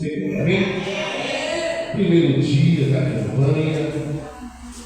Amém? Primeiro dia da campanha.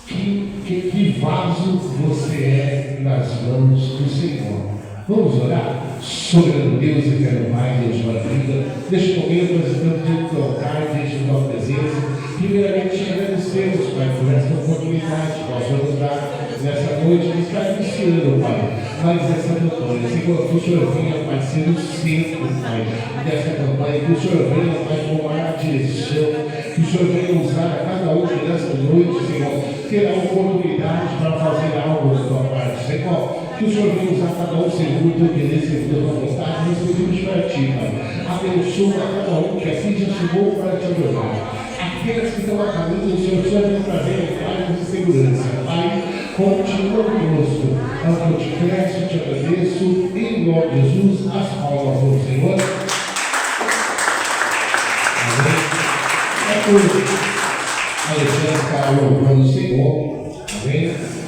Que vaso você é nas mãos do Senhor. Vamos orar? Soberano Deus, eterno Pai, Deus de uma vida. Neste momento nós estamos diante do altar, diante da tua presença. Primeiramente te agradecemos, Pai, por essa oportunidade que nós vamos dar nessa noite de estar iniciando, Pai, mais essa campanha. Senhor, que o Senhor venha, Pai, ser o centro, Pai, dessa campanha. Que o Senhor venha, Pai, tomar a direção. Que o Senhor venha usar a cada um nessa noite, Senhor, ter a oportunidade para fazer algo da tua parte, Senhor. Que o Senhor venha usar cada um segundo o teu querer, segundo a tua vontade. Nós pedimos para ti, Pai. Abençoa cada um que aqui já chegou para te adorar. Aqueles que estão a caminho do Senhor, venha trazer paz e segurança. Pai, continua conosco. É o que eu te peço, te agradeço. Em nome de Jesus, as palmas do Senhor. Amém. É tudo. Alexandre está louvando o Senhor. Amém.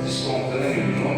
Descontando em nome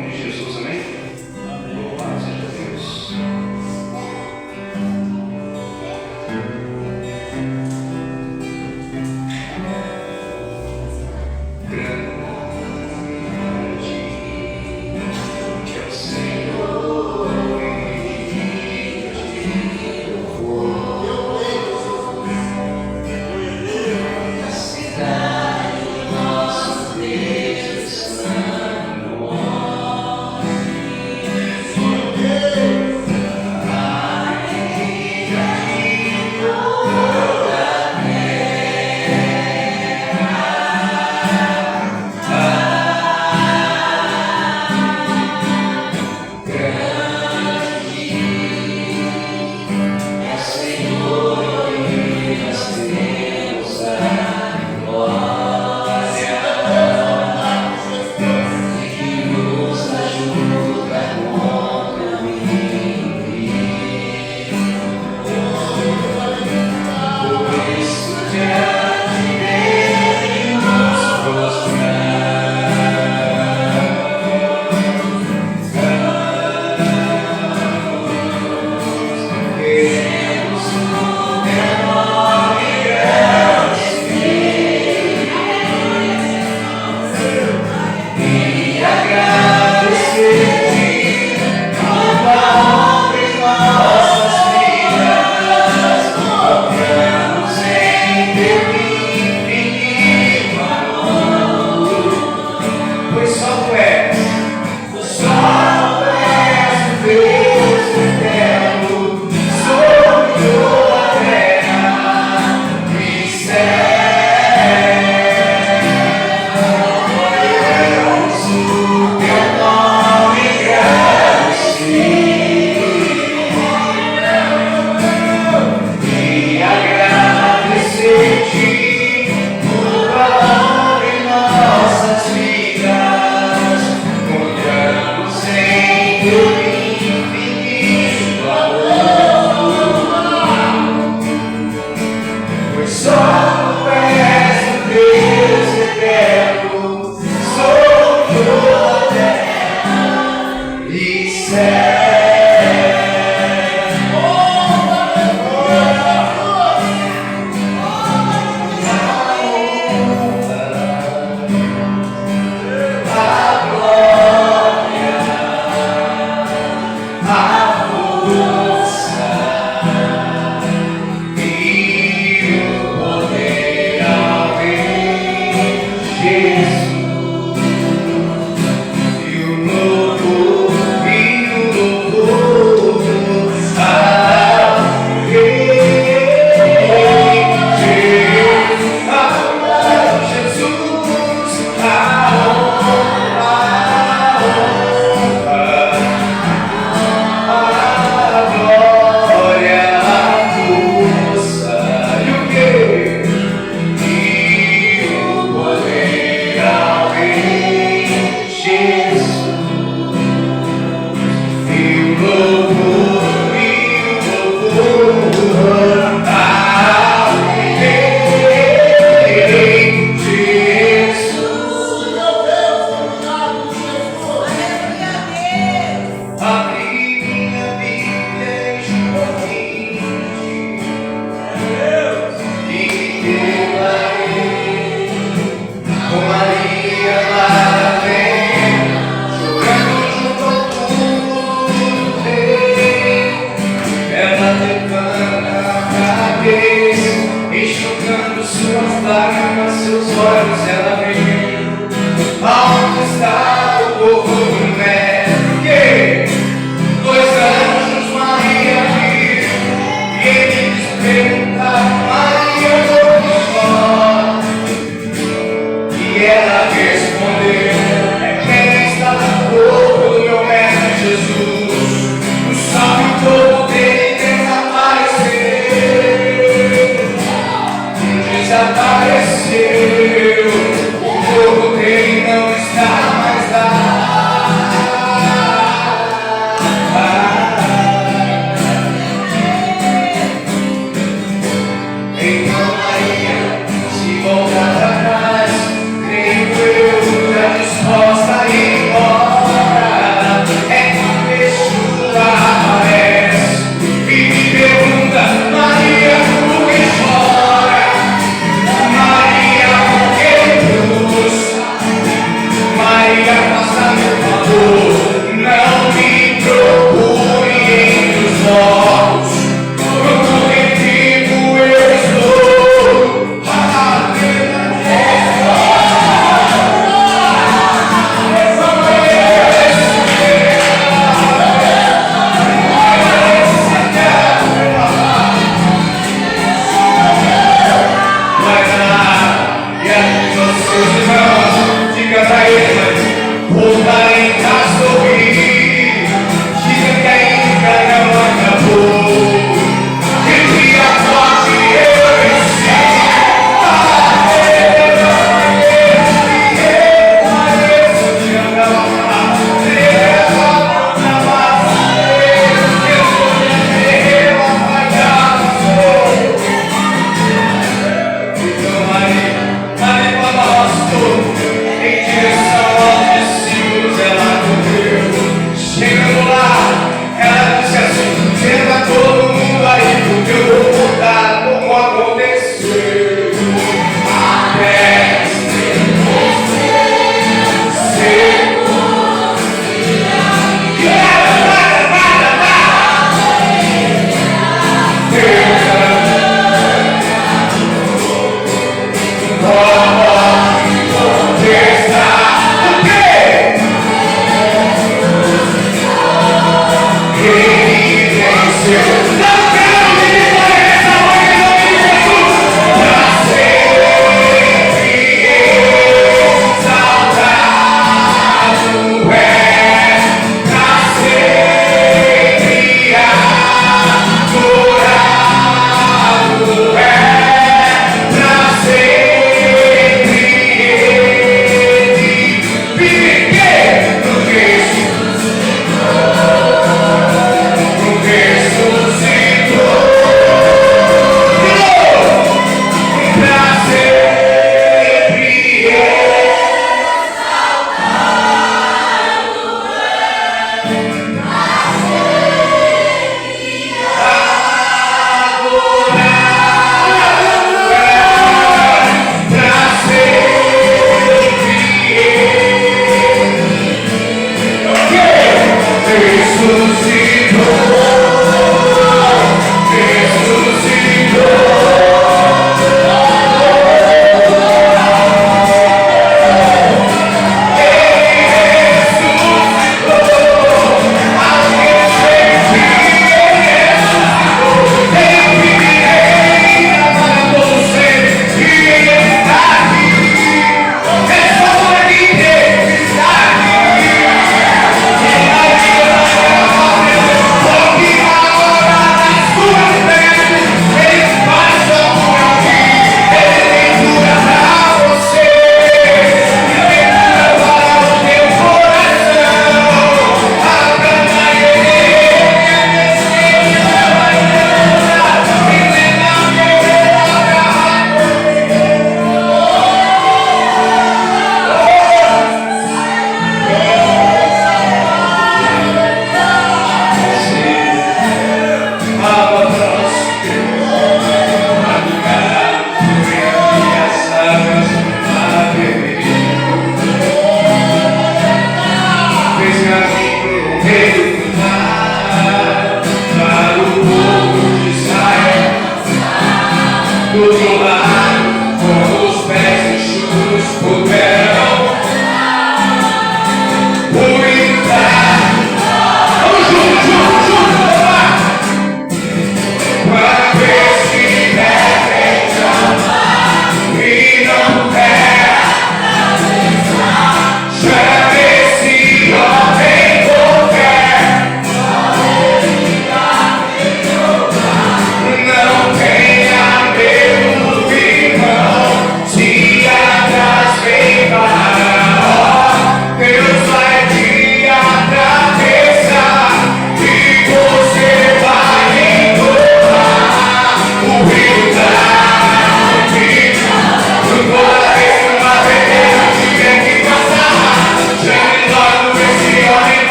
suas lágrimas, seus olhos ela viu. Aonde está o povo do médico? 2 anjos Maria viu. E ele lhes perguntaram: Maria, onde mora? E ela respondeu: quem está no corpo do meu mestre Jesus? O sol e o povo dele desapareceu. Desapareceu. O corpo dele não está mais lá. Então Maria se volta para trás. Creio eu, já disposta a ir embora. É que Yeshua aparece e me pergunta: Maria, por que chora? Maria, por que busca? Maria,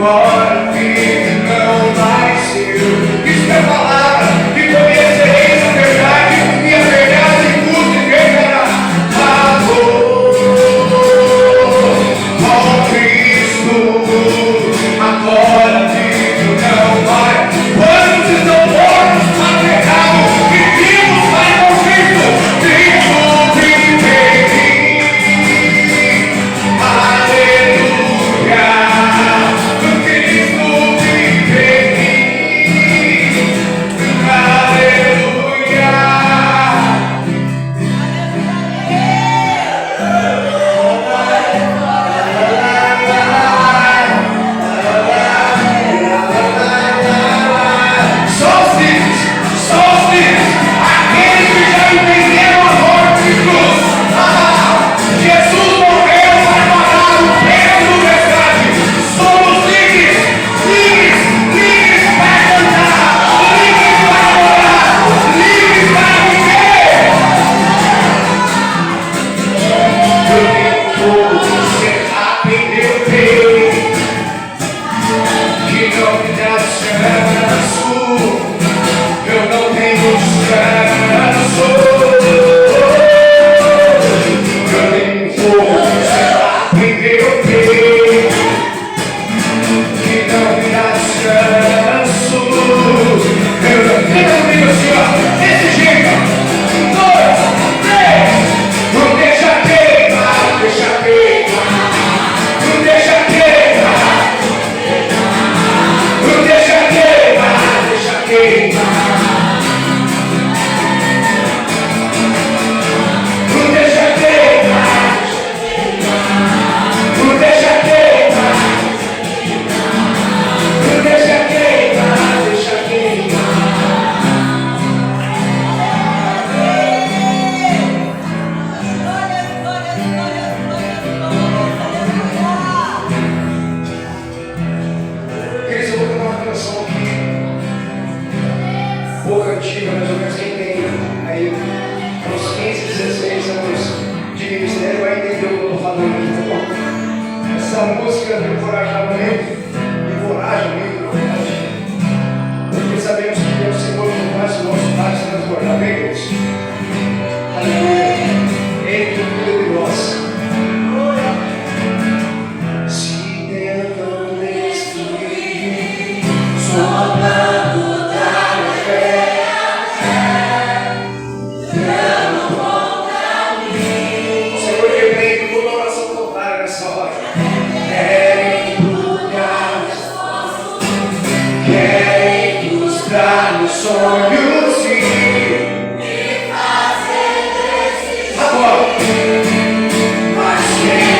Agora a vida não vai ser. Isso é a palavra, que conhecereis a verdade, e a verdade vos libertará. Amor com Cristo. Agora a vida não vai. Quantos estão mortos, aterrados, e vivos para com Cristo? Cristo vive em mim. Aleluia. Cristo vive em mim. Aleluia. Só os livres, aqueles que já entenderam a morte de cruz. Jesus morreu para pagar o preço do resgate. Somos livres para cantar, livres para orar, livres para viver. Eu tenho ser aprendeu bem, que não me dá descanso. Eu não tenho descanso. Eu tenho força, aprendeu bem, que não me dá descanso. Eu não tenho assim, ó, desse jeito. 1, 2, 3. Não deixa queimar, deixa queimar. Não deixa queimar. Não deixa queimar, deixa queimar. Não deixa queimar. Não deixa queimar. Não deixa queimar, deixa queimar. Queridos, eu vou cantar uma canção aqui, pouco antiga, mais ou menos. Quem tem aí uns 15, 16 anos de ministério vai entender o que eu estou falando aqui, tá bom? Essa música me encorajava muito, na verdade, porque sabemos que é o Senhor que faz o nosso pai se transbordar. Bem, queridos? Aleluia. Ele que cuida de nós. Se tentam destruir, só para mudar a fé, não contra mim. Senhor, que vem com toda oração contrária nessa hora. Querem frustrar meus sonhos e me fazer desistir. Agora, mas quem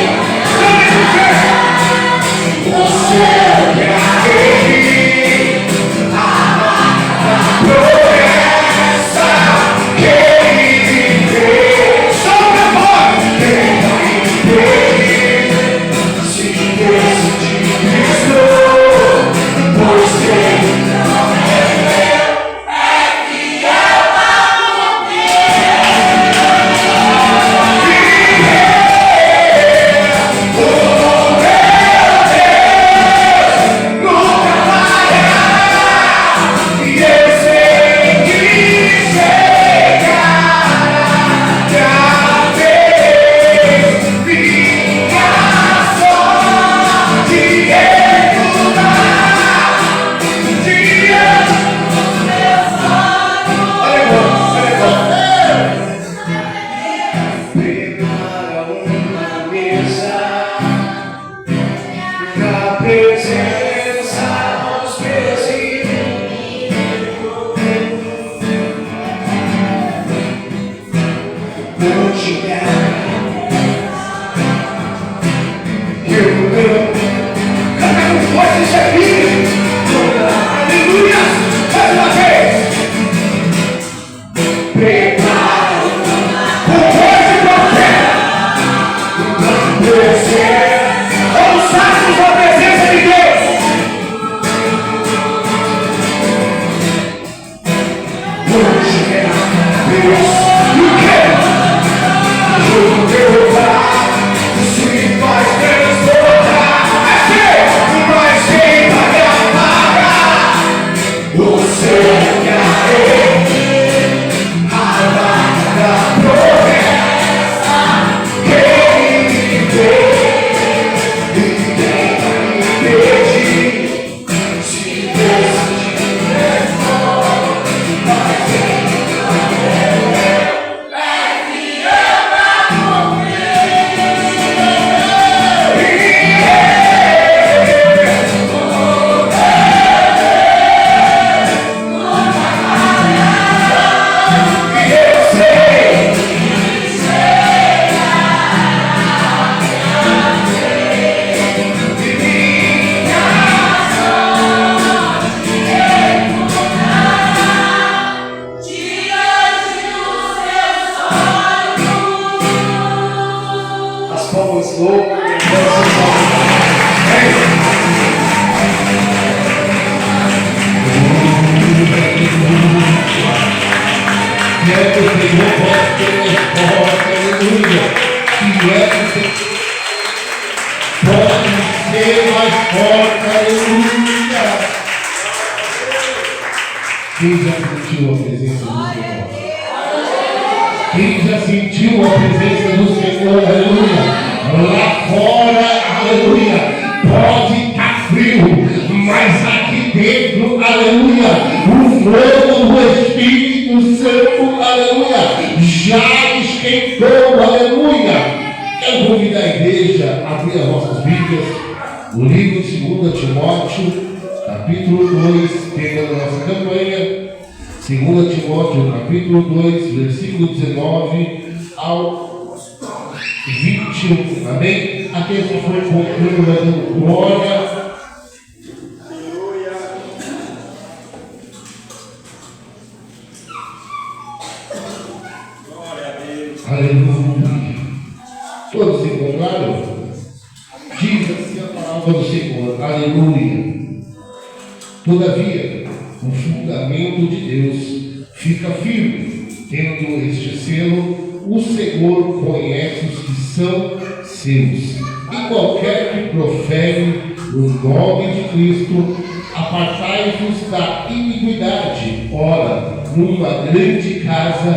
o céu que aquele a promessa que ele fez sobre a morte, quem vai impedir se decidir Cristo, pois quem não é meu é fiel a prepara uma mesa na presença dos meus inimigos. Não tinha eu canta com força e servir. Aleluia! Mais uma vez. Prepara com força e profeta. Ouçamos a presença de Deus. Hoje é Deus. E o que? O teu pai se faz transbordar. Mas quem porta, aleluia. Quem já sentiu a presença do Senhor? Quem já sentiu a presença do Senhor, aleluia? Lá fora, aleluia, pode estar frio, mas aqui dentro, aleluia, o fogo do Espírito Santo, aleluia, já esquentou, aleluia. Quero convidar a igreja a abrir as nossas Bíblias, no livro de 2 Timóteo, capítulo 2, pegando a nossa campanha, 2 Timóteo, capítulo 2, versículo 19 ao 21, amém? Aqueles que foram concluindo, dando glória. Aleluia. Todos encontraram? Diz assim a palavra do Senhor, aleluia. Todavia, o fundamento de Deus fica firme, tendo este selo, o Senhor conhece os que são seus. E qualquer que profere o nome de Cristo, apartai-vos da iniquidade. Ora, numa grande casa,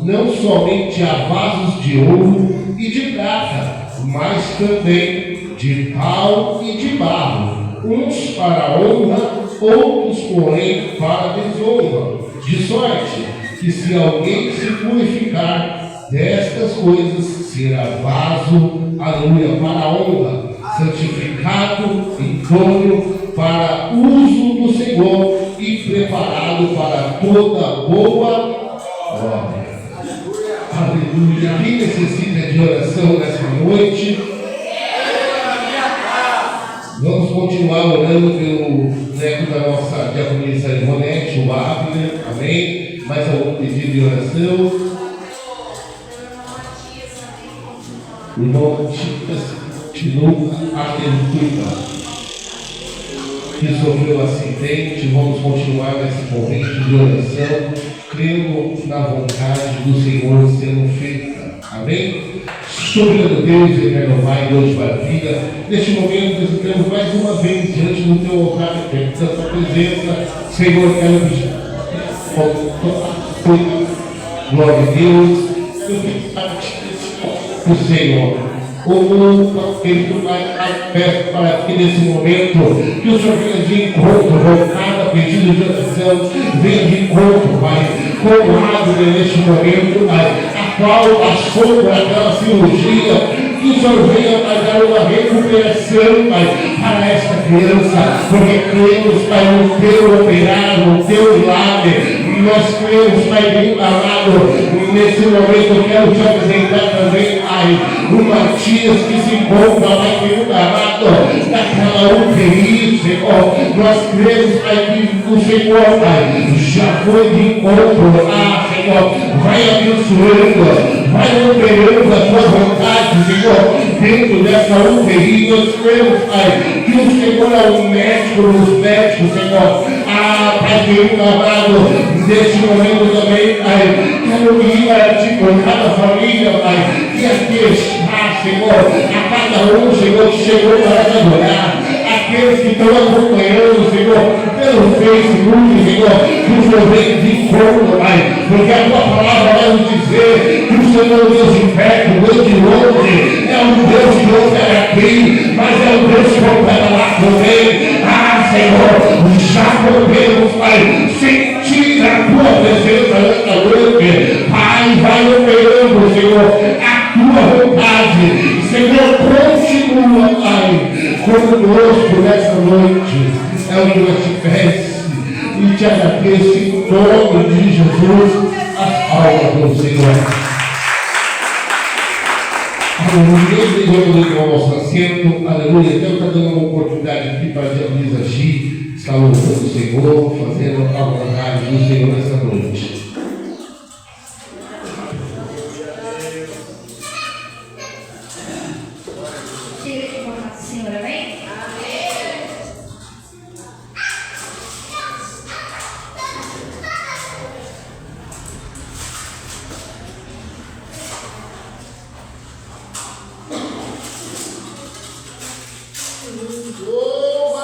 não somente há vasos de ouro e de prata, mas também de pau e de barro, uns para a honra, outros, porém, para a desonra. De sorte que, se alguém se purificar destas coisas, será vaso, aleluia, para a honra, santificado, idôneo para uso do Senhor e preparado para toda boa obra. Aleluia. Quem necessita de oração nessa noite? Vamos continuar orando pelo neto da nossa diaconisa Ivonete, o Abner, amém? Mais algum pedido de oração? O irmão Matias continua atento, que sofreu acidente. Vamos continuar nessa corrente de oração, crendo na vontade do Senhor sendo feita. Amém? Soberano Deus, eterno Pai, Deus da vida, neste momento nós estamos mais uma vez diante do teu altar, diante da tua presença. Senhor, quero pedir glória a Deus, o Senhor. Como Ele vai peço para que nesse momento que o Senhor venha de encontro com cada pedido de oração, venha de encontro, Pai, com o Abner neste momento, Pai, a qual passou por aquela cirurgia. Que o Senhor venha dar uma recuperação, Pai, para esta criança, porque cremos, Pai, no teu operar, no teu milagre. Nós cremos, Pai, bem amado, nesse momento eu quero te apresentar também, Pai, o Matias que se encontra, Pai, bem amado, naquela UTI, Senhor. Nós cremos, Pai, que o Senhor, Pai, já foi de encontro. Senhor, vai abençoando, vai operando a tua vontade, Senhor. Dentro dessa UTI, nós cremos, Pai, que o Senhor é o médico dos médicos, Senhor. Pai, querido amado, neste momento também, Pai, quero ir a ti por cada família, Pai, que aqui está, Senhor, a cada um, Senhor, que chegou para te adorar, aqueles que estão acompanhando, Senhor, pelo Facebook, Senhor, que o Senhor venha de encontro, Pai, porque a tua palavra vai nos dizer que o Senhor é o Deus de perto, o Deus de longe, é um Deus que opera aqui, mas é um Deus que opera lá também. Senhor, já podemos, Pai, sentir a tua presença nesta noite. Pai, vai operando, Senhor, a tua vontade. Senhor, continua, Pai, conosco nessa noite. É o que nós te peço e te agradeço em nome de Jesus. As palmas do Senhor. Aleluia, ao nosso assento, aleluia. Deus está dando uma oportunidade aqui para a diaconisa Gi estar louvando o Senhor, fazendo a vontade do Senhor nessa noite. Chega de boa Senhor, amém? Oh,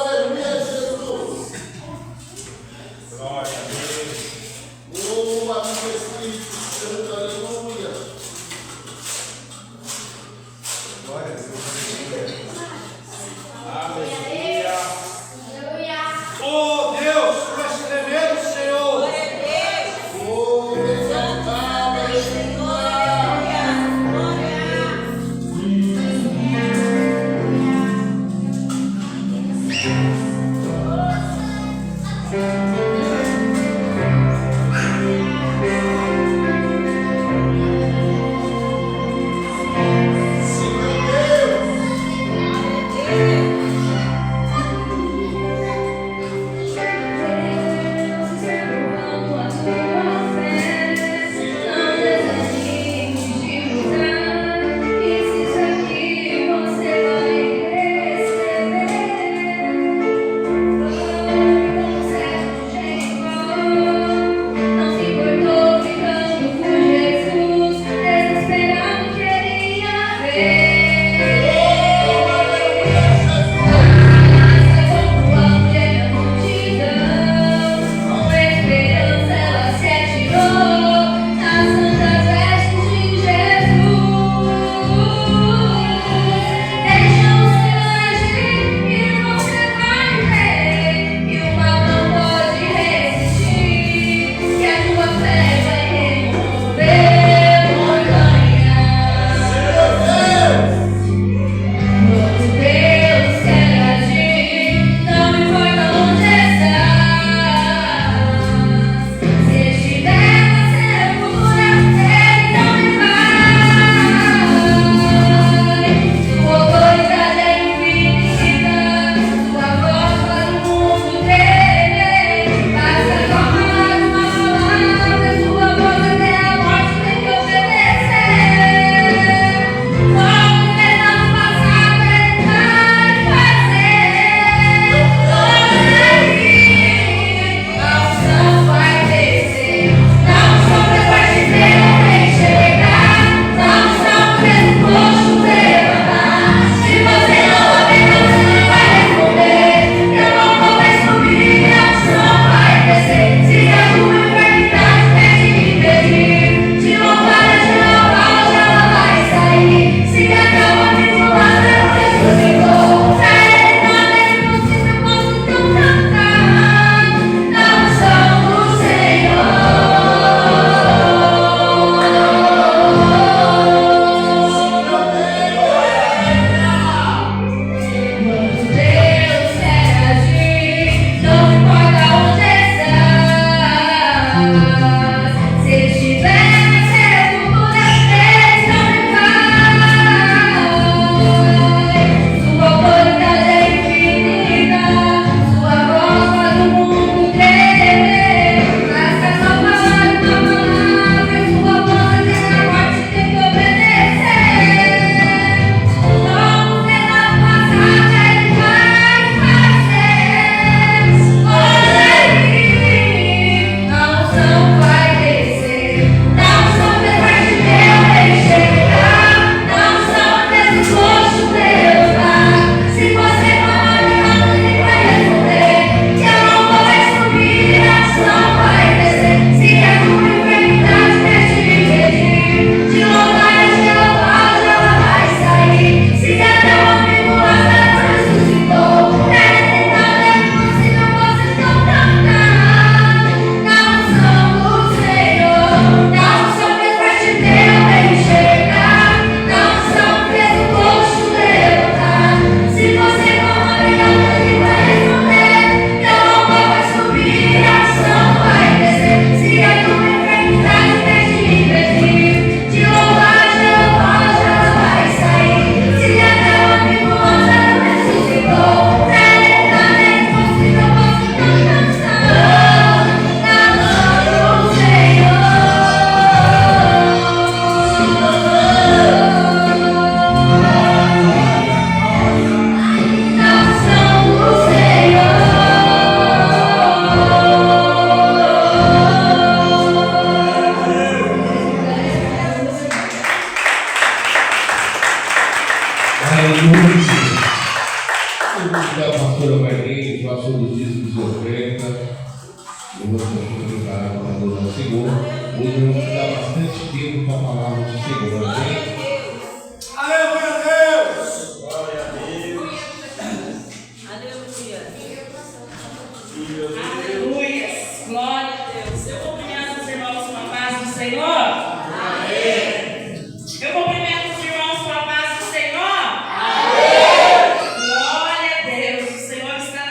Glória a Deus, o Senhor está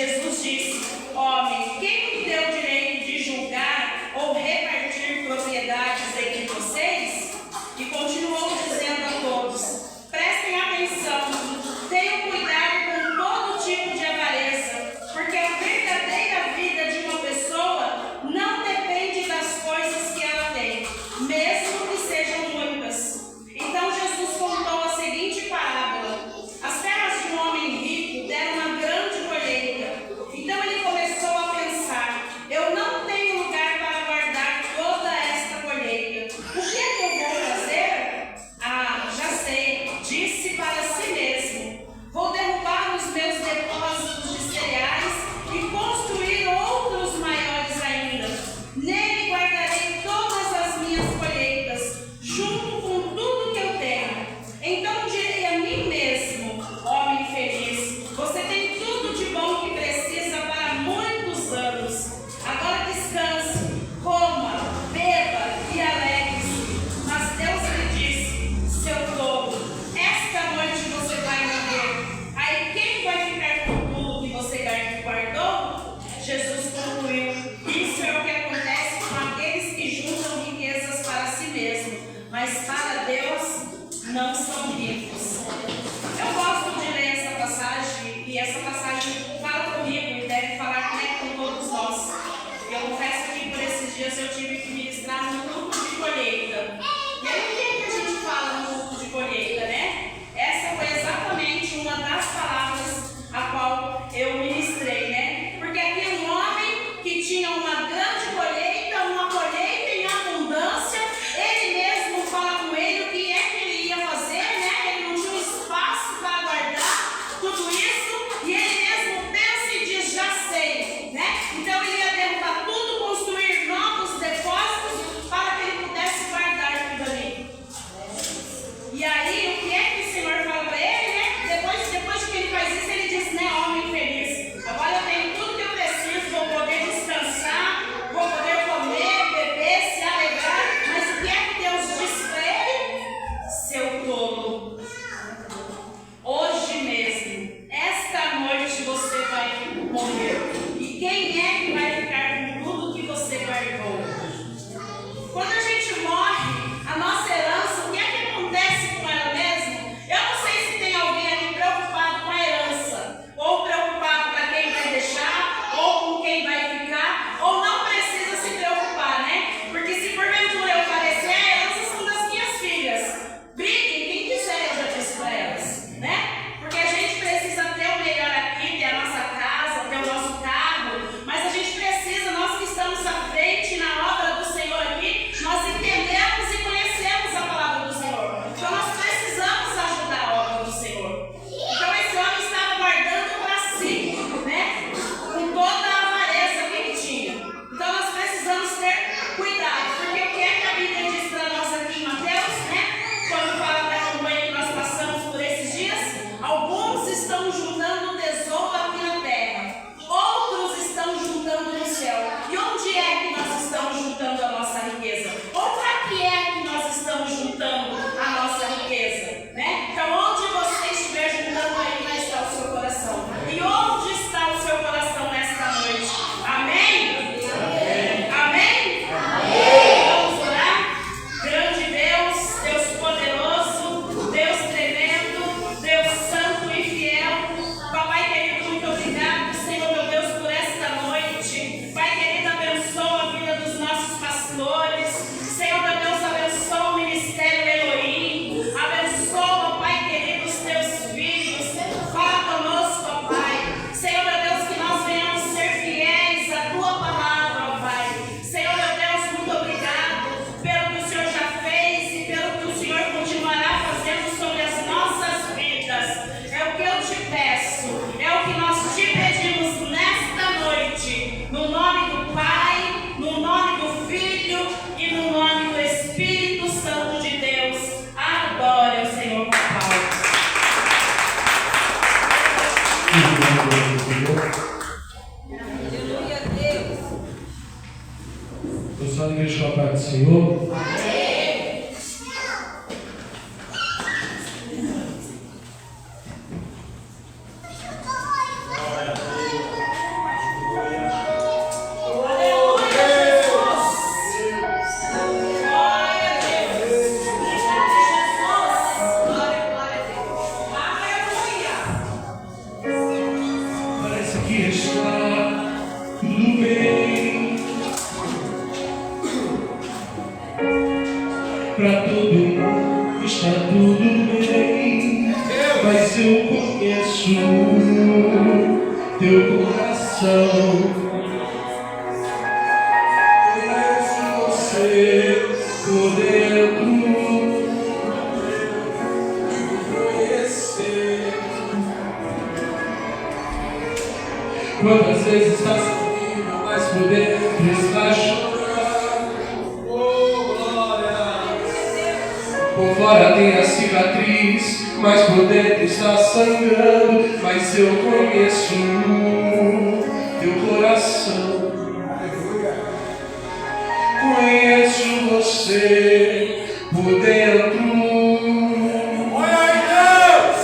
Jesus disse: homem, quem me deu o direito de julgar ou repartir propriedades entre vocês? E continuou dizendo a todos: prestem atenção, tenham cuidado com todo tipo de avareza, porque a verdadeira vida de uma pessoa não depende das coisas que ela tem, mesmo que sejam muitas. Então Jesus contou a seguinte parábola: as terras de um homem rico deram uma grande colheita. Então ele começou a pensar: eu não tenho lugar para guardar toda esta colheita. O que é que eu vou fazer? Ah, já sei, disse para si mesmo: vou derrubar os meus depósitos de cereais e construir outros maiores ainda. Nele guardarei todas as minhas colheitas, junto com tudo que eu tenho. Então direi a mim mesmo: homem feliz, você tem tudo de bom que precisa para muitos anos. Agora descanse, coma, beba e alegre-se. Mas Deus lhe disse: seu tolo, esta noite você vai morrer. Aí quem vai ficar com tudo que você guardou? Jesus concluiu: isso é o que acontece com aqueles que juntam riquezas para si mesmo, mas para Deus não são ricos. Eu gosto de ler essa passagem, e essa passagem fala comigo e deve falar com todos nós. Eu confesso que por esses dias eu tive que ministrar no grupo de colheita. E aí o que é que a gente fala no grupo de colheita, né? Essa foi exatamente uma das palavras a qual eu ministrei, né? Porque aqui é um homem que tinha uma grande colheita, uma colheita em abundância. Ele mesmo fala com ele o que é que ele ia fazer, né? Ele não tinha um espaço para guardar tudo isso, e ele mesmo pensa e diz: já sei, né? Então ele ia derrubar tudo, construir novos depósitos para que ele pudesse guardar tudo ali. E aí, o que é que o Senhor fala para ele, né? Depois que ele faz isso, ele diz: né, homem feliz, agora eu tenho tudo que eu preciso, vou poder descansar, vou poder comer, beber, se alegrar. Mas o que é que Deus disse para ele? Seu tolo, hoje mesmo, esta noite você vai morrer. E quem é que vai ficar com tudo que você guardou? Quando a gente morre, a nossa herança, o que é que acontece com ela mesmo? Eu não sei se tem alguém aqui preocupado com a herança, ou preocupado para quem vai deixar, ou com quem vai ficar, ou não precisa se preocupar, né? Porque se porventura eu falecer, a herança são das minhas filhas. Briguem quem quiser, eu já disse para elas, né? Porque a gente precisa ter o melhor aqui, ter a nossa casa, ter o nosso carro, mas a gente precisa, nós que estamos à frente na obra do Senhor aqui, nós entendemos e conhecemos a palavra do Senhor. Então nós precisamos ajudar a obra do Senhor. Então esse homem estava guardando para si, né? Com toda a avareza que ele tinha. Então nós precisamos ter cuidado, porque o que é que a Bíblia diz para nós aqui em Mateus, né? Quando fala da campanha que nós passamos por esses dias: alguns estão juntando tesouro aqui na terra, outros estão juntando no céu. E onde é que nós estamos juntando a nossa riqueza? Ou para que é que nós estamos juntando a nossa riqueza, né? Então onde você estiver juntando, aí vai estar o seu coração. E onde está o seu coração nesta noite? Amém? Amém? Vamos orar? Grande Deus, Deus poderoso, Deus tremendo, Deus santo e fiel. Papai querido, muito obrigado, Senhor meu Deus, por esta noite. Pai querido, abençoa a vida dos nossos pastores. Senhor meu Deus, abençoa o ministério Elohim. Abençoa, Pai querido, os teus filhos. Fala conosco, ó Pai. Senhor meu Deus, que nós venhamos ser fiéis à tua palavra, ó Pai. Senhor meu Deus, muito obrigado pelo que o Senhor já fez e pelo que o Senhor continuará fazendo sobre as nossas vidas. É o que eu te peço, é o que nós te pedimos nesta noite, no nome do Pai, no nome do Filho e no nome do Espírito Santo de Deus. Adore o Senhor com palmas. Aleluia a Deus. Eu só igreja com a paz do Senhor. está tudo bem, mas eu conheço teu coração. Você por dentro conhecer. Quantas vezes está sorrindo, mas por dentro está chorando. Oh, glória. Por fora tem a cicatriz, mas por dentro está sangrando. Mas eu conheço teu coração. Conheço você por dentro. Olha aí, Deus!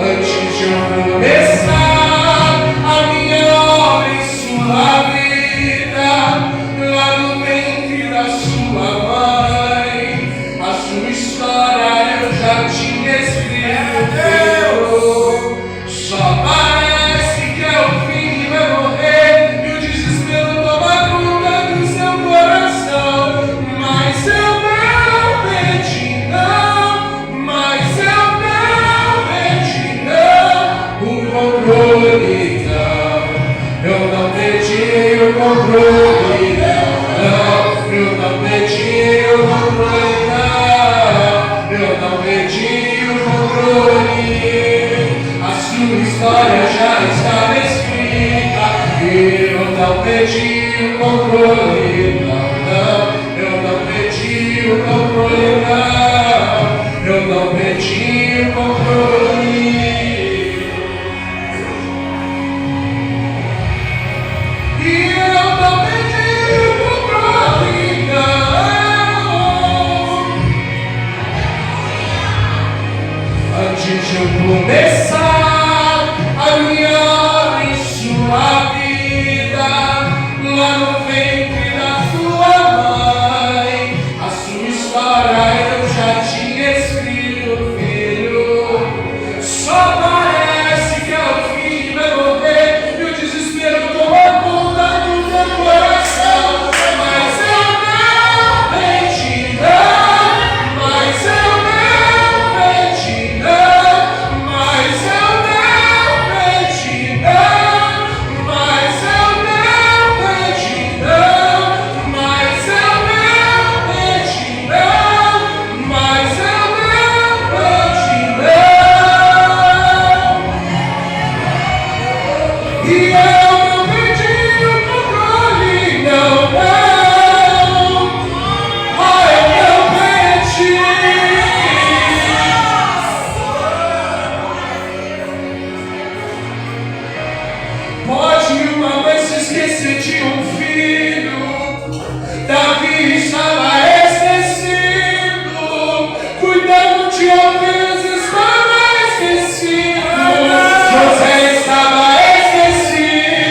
Antes de eu começar a minha obra em sua vida, lá no ventre da sua mãe, a sua história eu já tinha escrito. Só parece que é o fim que vai morrer e o desespero toma conta do seu coração. Mas eu não pedi não, mas eu não pedi não o controle não. Eu não pedi o controle não, eu não pedi o controle não, eu não pedi o controle. A sua história já estava escrita e eu não pedi o controle não, eu não pedi o controle não, eu não pedi o controle. E eu não pedi o controle não. Antes de eu começar a minha obra em sua vida, lá no ventre da sua mãe, a sua história eu já tinha escrito, filho. Só parece que é o fim que vai morrer e o desespero toma conta do meu coração. Mas eu não pedi não, mas eu não pedi não, mas eu não pedi não, mas eu não pedi não, mas eu não pedi não, mas eu não pedi não. E eu não pedi o controle não, não. Ah, eu não pedi. Pode uma mãe se esquecer de um filho? Davi estava esquecido, cuidando de ovelhas estava esquecido, José estava esquecido.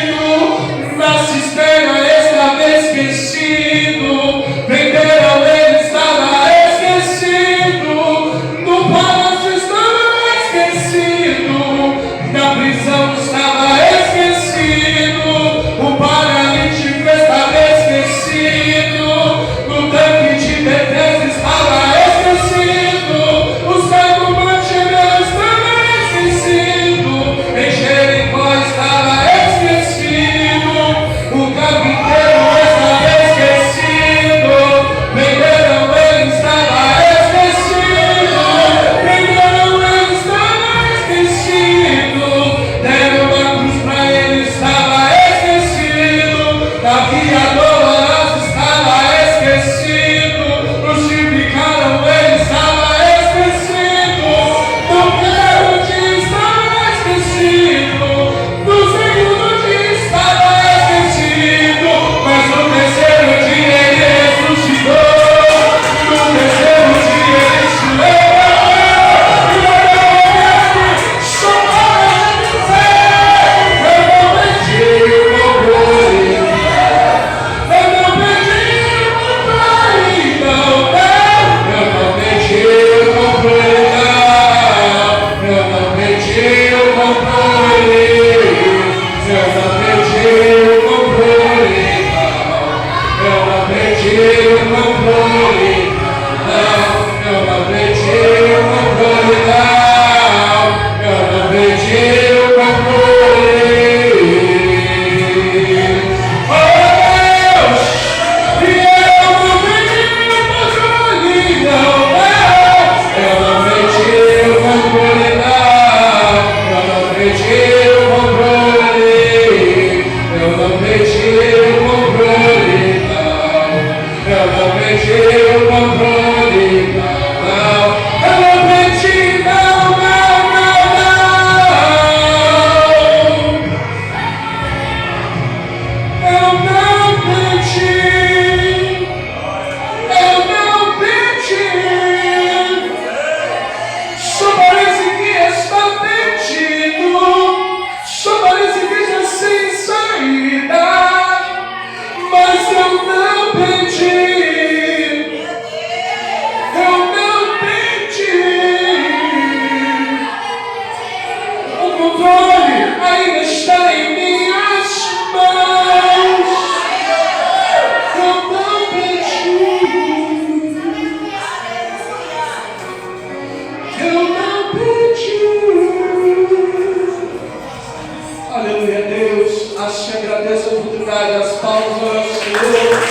Aleluia, Deus. Te agradeço a oportunidade, as palmas ao Senhor.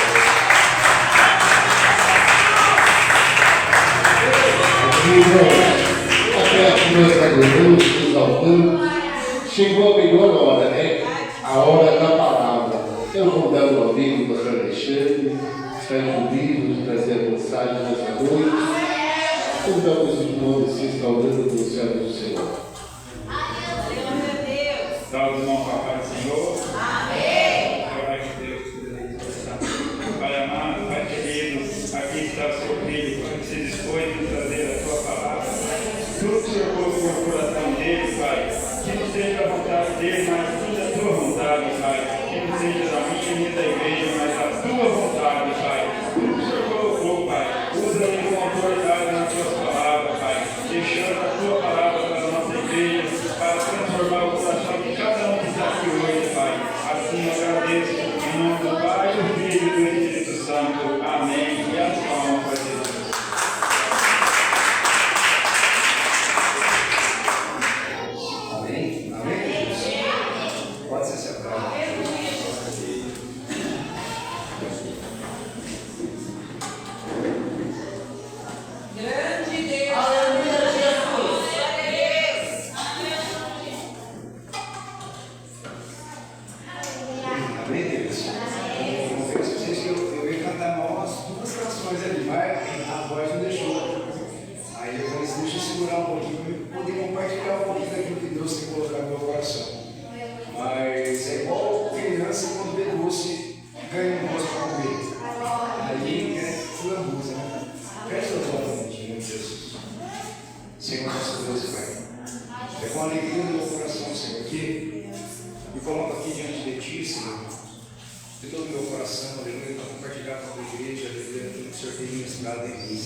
Até a começa agradando, exaltando. Chegou a melhor hora, né? A hora da palavra. Eu vou dar um amigo do pastor Alexandre, está incluído, trazer a mensagem dessa noite. Convidamos os irmãos a se instaurando no céu do Senhor. Dá os irmãos para a paz do Senhor. Amém. Glória a Deus. Pai amado, Pai querido, aqui está o seu filho, que se dispôs a trazer a tua palavra. Tudo que o Senhor colocou no coração dele, Pai, que não seja a vontade dele, mas tudo a tua vontade, Pai. Que não seja da minha nem da igreja, mas a tua vontade, Pai. Tudo que o Senhor colocou, Pai, usa ele com autoridade nas tuas palavras, Pai. Deixando a tua palavra para a nossa igreja, para transformar o coração de cada um que está aqui hoje, Pai. Assim eu agradeço, em nome do Pai, do Filho e do Espírito Santo. Amém. E as palmas para Jesus. Amém? Amém? Pode ser separado. Grande Deus. Aleluia, Jesus. Amém, Deus? Eu confesso pra vocês que eu ia cantar mal umas duas canções ali, mas a voz não deixou. Aí eu falei assim, deixa eu segurar um pouquinho para poder compartilhar um pouquinho daquilo que Deus tem colocado no meu coração. Mas é igual criança quando vê doce, ganha um doce para comer. Aí se lambuza, né? Fecha os olhos um minutinho, Jesus. Senhor nosso Deus e Pai. É com alegria no meu coração, Senhor, que me coloco aqui diante de Ti, Senhor, de todo o meu coração, aleluia, para compartilhar com a tua igreja, aleluia, aquilo que o Senhor tem ministrado em mim,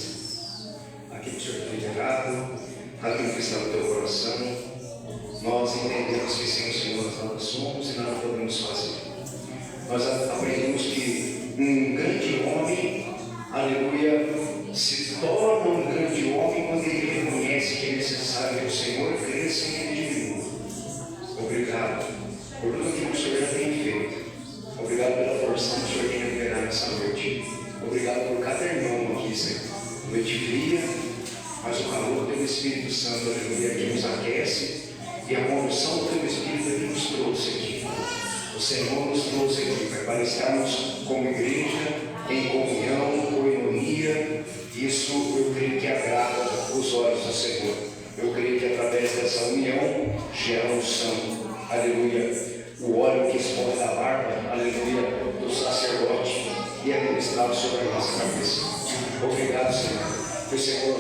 aquilo que o Senhor tem liberado, aquilo que está no teu coração. Nós entendemos que sem o Senhor nós nada somos e nada podemos fazer. Nós aprendemos que um grande homem, aleluia, se torna um grande homem quando ele reconhece que é necessário que o Senhor cresça e ele diminua. Obrigado por tudo aquilo que o Senhor já tem feito. Obrigado pela porção que o Senhor tem liberado nessa noite. Obrigado por cada irmão aqui, Senhor. Noite fria, mas o calor do Teu Espírito Santo, aleluia, que nos aquece e a condução do Teu Espírito que nos trouxe aqui. O Senhor nos trouxe aqui, Pai, para estarmos como igreja, em comunhão, coinonia. Isso eu creio que agrada os olhos do Senhor. Eu creio que através dessa união gera unção, aleluia. O óleo que escorre da barba, aleluia, do sacerdote e é ministrado sobre a nossa cabeça. Obrigado, Senhor. Que o Senhor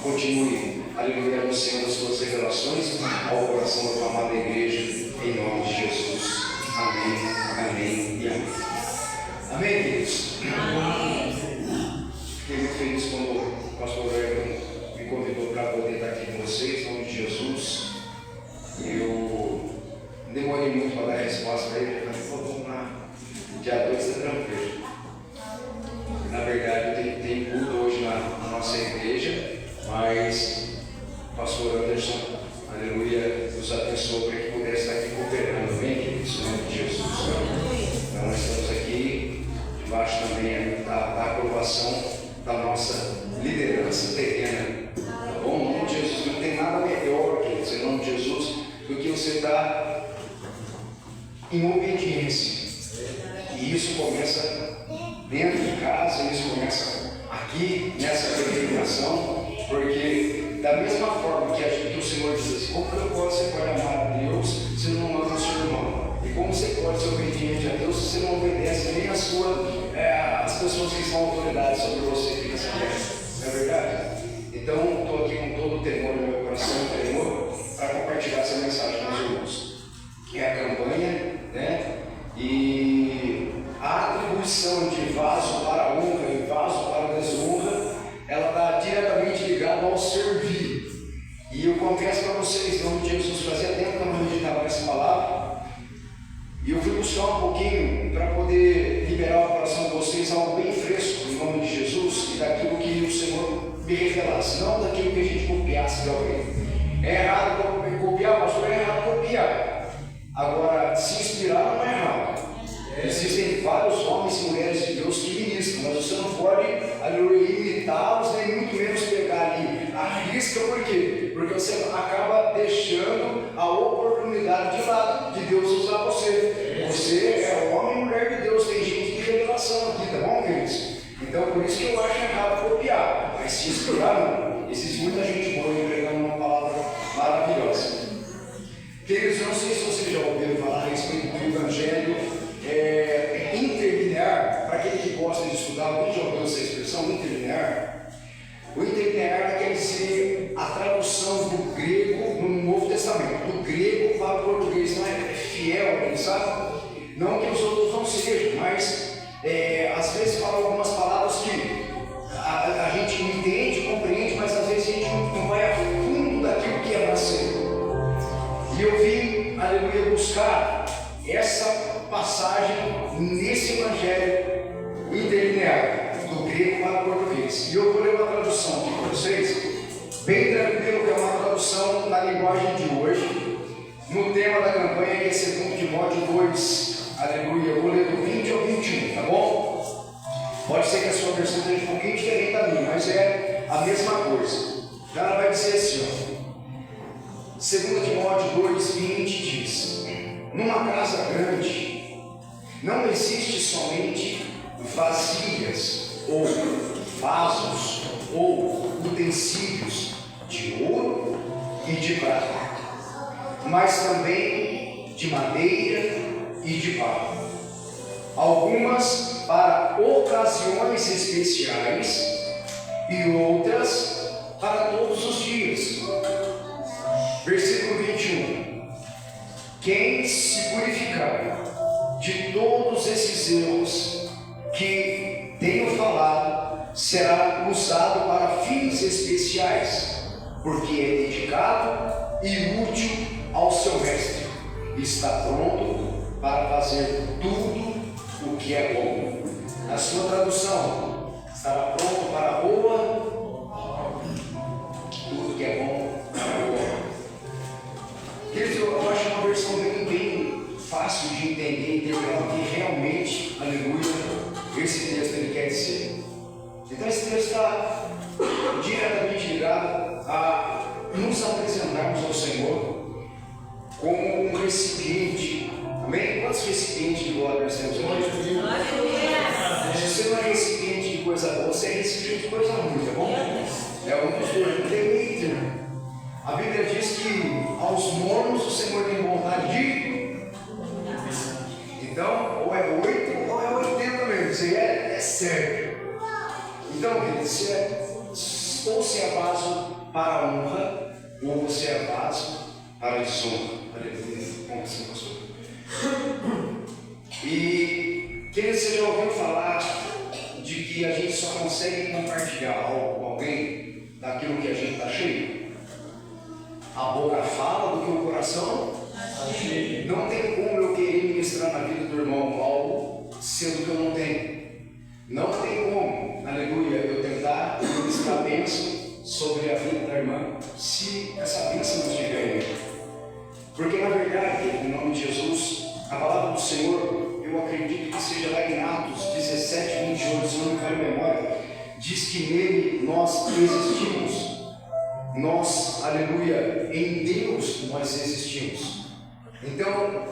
continue, aleluia, anunciando as suas revelações ao coração da tua amada igreja, em nome de Jesus. Amém, amém e amém. Amém, queridos? Fiquei muito feliz quando o pastor Everton me convidou para poder estar aqui com vocês, em nome de Jesus. Eu demorei muito para dar a resposta para ele, mas vamos lá, dia 2 está tranquilo. Na verdade, eu tenho culto hoje na nossa igreja, mas o pastor Anderson, aleluia, nos abençoou para que pudesse estar aqui cooperando, bem, queridos, em nome de Jesus. Então, nós estamos aqui, debaixo também da aprovação da nossa liderança terrena. Tá bom? Em nome de Jesus, não tem nada melhor, queridos, em nome de Jesus, do que você estar em obediência. E isso começa dentro de casa, isso começa aqui, nessa peregrinação, porque da mesma forma que o Senhor diz assim, como você pode amar a Deus se não ama o seu irmão? E como você pode ser obediente a Deus se você não obedece nem as pessoas que são autoridades sobre você aqui nessa terra? Não é verdade? Então, estou aqui com todo o temor no meu coração, para compartilhar essa mensagem com os irmãos. É a campanha, né? E a atribuição de vaso para a honra e vaso para a desonra, ela está diretamente ligada ao servir. E eu confesso para vocês, em nome de Jesus, fazia tempo que eu não meditava nessa palavra, e eu fui buscar um pouquinho para poder liberar o coração de vocês algo bem fresco, em nome de Jesus, e daquilo que o Senhor me revelasse, não daquilo que a gente copiasse de alguém. É errado copiar, pastor, é errado copiar. Agora, se inspirar não é errado. Existem vários homens e mulheres de Deus que ministram, mas você não pode imitá-los, nem muito menos pegar ali a risca, por quê? Porque você acaba deixando a oportunidade de lado de Deus usar você. Você é homem e mulher de Deus, tem gente de revelação aqui, tá bom, queridos? Então, por isso que eu acho errado copiar, mas se inspirar não. Existe muita gente boa entregando uma palavra maravilhosa. Queridos, eu não sei se vocês já ouviram falar a respeito do Evangelho interlinear. Para aquele que gosta de estudar, alguém já ouviu essa expressão, interlinear? O interlinear quer dizer a tradução do grego no Novo Testamento, do grego para o português. Não é fiel, sabe? Não que os outros não sejam, mas às vezes fala algumas palavras que a gente entende, compreende, mas às vezes a gente não vai a fundo daquilo que é para ser. E eu vim, aleluia, buscar essa passagem nesse Evangelho interlinear, do grego para o português. E eu vou ler uma tradução aqui para vocês, bem tranquilo, que é uma tradução na linguagem de hoje, no tema da campanha, que é 2 Timóteo 2, aleluia. Eu vou ler do 20 ao 21, tá bom? Pode ser que a sua versão seja um pouquinho diferente da minha, mas é a mesma coisa. Ela vai dizer assim, ó. 2 Timóteo 2,20 diz: numa casa grande não existe somente vasilhas ou vasos ou utensílios de ouro e de prata, mas também de madeira e de barro, algumas para ocasiões especiais e outras para todos os dias. Versículo 21. Quem se purificar de todos esses erros que tenho falado será usado para fins especiais, porque é dedicado e útil ao seu mestre. Está pronto para fazer tudo o que é bom. Na sua tradução, estará pronto para a boa, tudo que é bom para a boa. Queridos, eu acho uma versão bem fácil de entender e interpretar o que realmente, aleluia, esse texto ele quer dizer. Então esse texto está diretamente ligado a nos apresentarmos ao Senhor como um recipiente. Amém? Quantos recipientes de glória nós temos hoje? Se você não é recipiente de coisa boa, você é recipiente de coisa ruim, tá bom? É um dos dois, não tem meio termo. A Bíblia diz que aos mornos o Senhor tem vontade de. Então, ou é 8 ou é 80 mesmo, isso aí é certo. Então, queridos, ou você é vaso para a honra, ou você é vaso para a desonra. Aleluia. Como assim, pastor? E, queridos, você já ouviu falar de que a gente só consegue compartilhar algo com alguém daquilo que a gente está cheio? A boca fala do que o coração. Não tem como eu querer ministrar na vida do irmão algo sendo que eu não tenho. Não tem como, aleluia, eu tentar ministrar a bênção sobre a vida da irmã se essa bênção não estiver em mim. Porque na verdade, em nome de Jesus, a palavra do Senhor, eu acredito que seja lá em Atos 17, 28, se não me falha a memória, diz que nele nós existimos. Nós, aleluia, em Deus nós existimos. Então,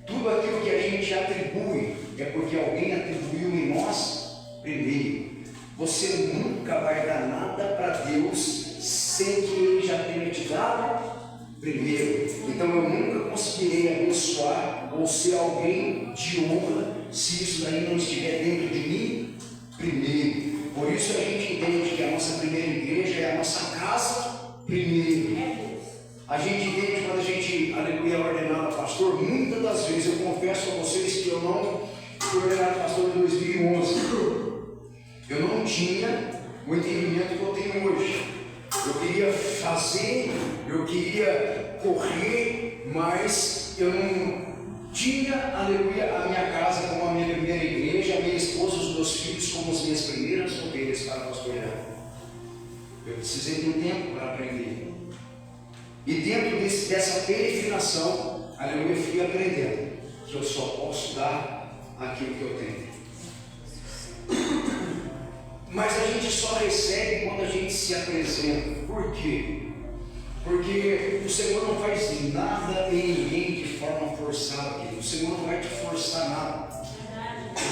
tudo aquilo que a gente atribui é porque alguém atribuiu em nós primeiro. Você nunca vai dar nada para Deus sem que Ele já tenha te dado primeiro. Então eu nunca conseguirei abençoar ou ser alguém de honra se isso daí não estiver dentro de mim primeiro. Por isso a gente entende que a nossa primeira igreja é a nossa casa primeiro. A gente entende quando a gente, aleluia, é ordenado pastor. Muitas das vezes eu confesso a vocês que eu não fui ordenado pastor em 2011. Eu não tinha o entendimento que eu tenho hoje. Eu queria fazer, eu queria correr, mas eu não tinha, aleluia, a minha casa como a minha primeira igreja, a minha esposa, os meus filhos como as minhas primeiras ovelhas para pastorear. Eu precisei de um tempo para aprender. E dentro dessa peregrinação, aleluia, fui aprendendo que eu só posso dar aquilo que eu tenho. Mas a gente só recebe quando a gente se apresenta. Por quê? Porque o Senhor não faz nada em ninguém de forma forçada. O Senhor não vai te forçar nada.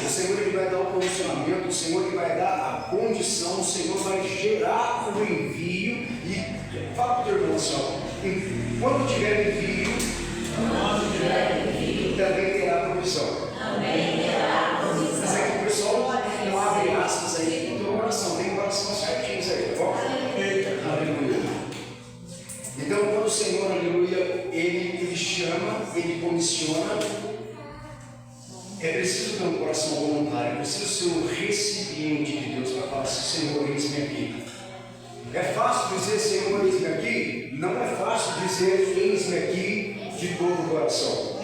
O Senhor ele vai dar o condicionamento, o Senhor ele vai dar a condição, o Senhor vai gerar o envio. E fala para o teu irmão assim, quando tiver envio, também terá provisão. Mas é que o pessoal não abre aspas aí no teu coração, tem coração certinho aí, tá bom? Aleluia. Então, quando o Senhor, aleluia, ele chama, ele comissiona, é preciso ter um coração voluntário, é preciso ser um recipiente de Deus para falar assim, Senhor, eis-me aqui. É fácil dizer, Senhor, eis-me aqui? Não é fácil dizer, eis-me aqui de todo o coração.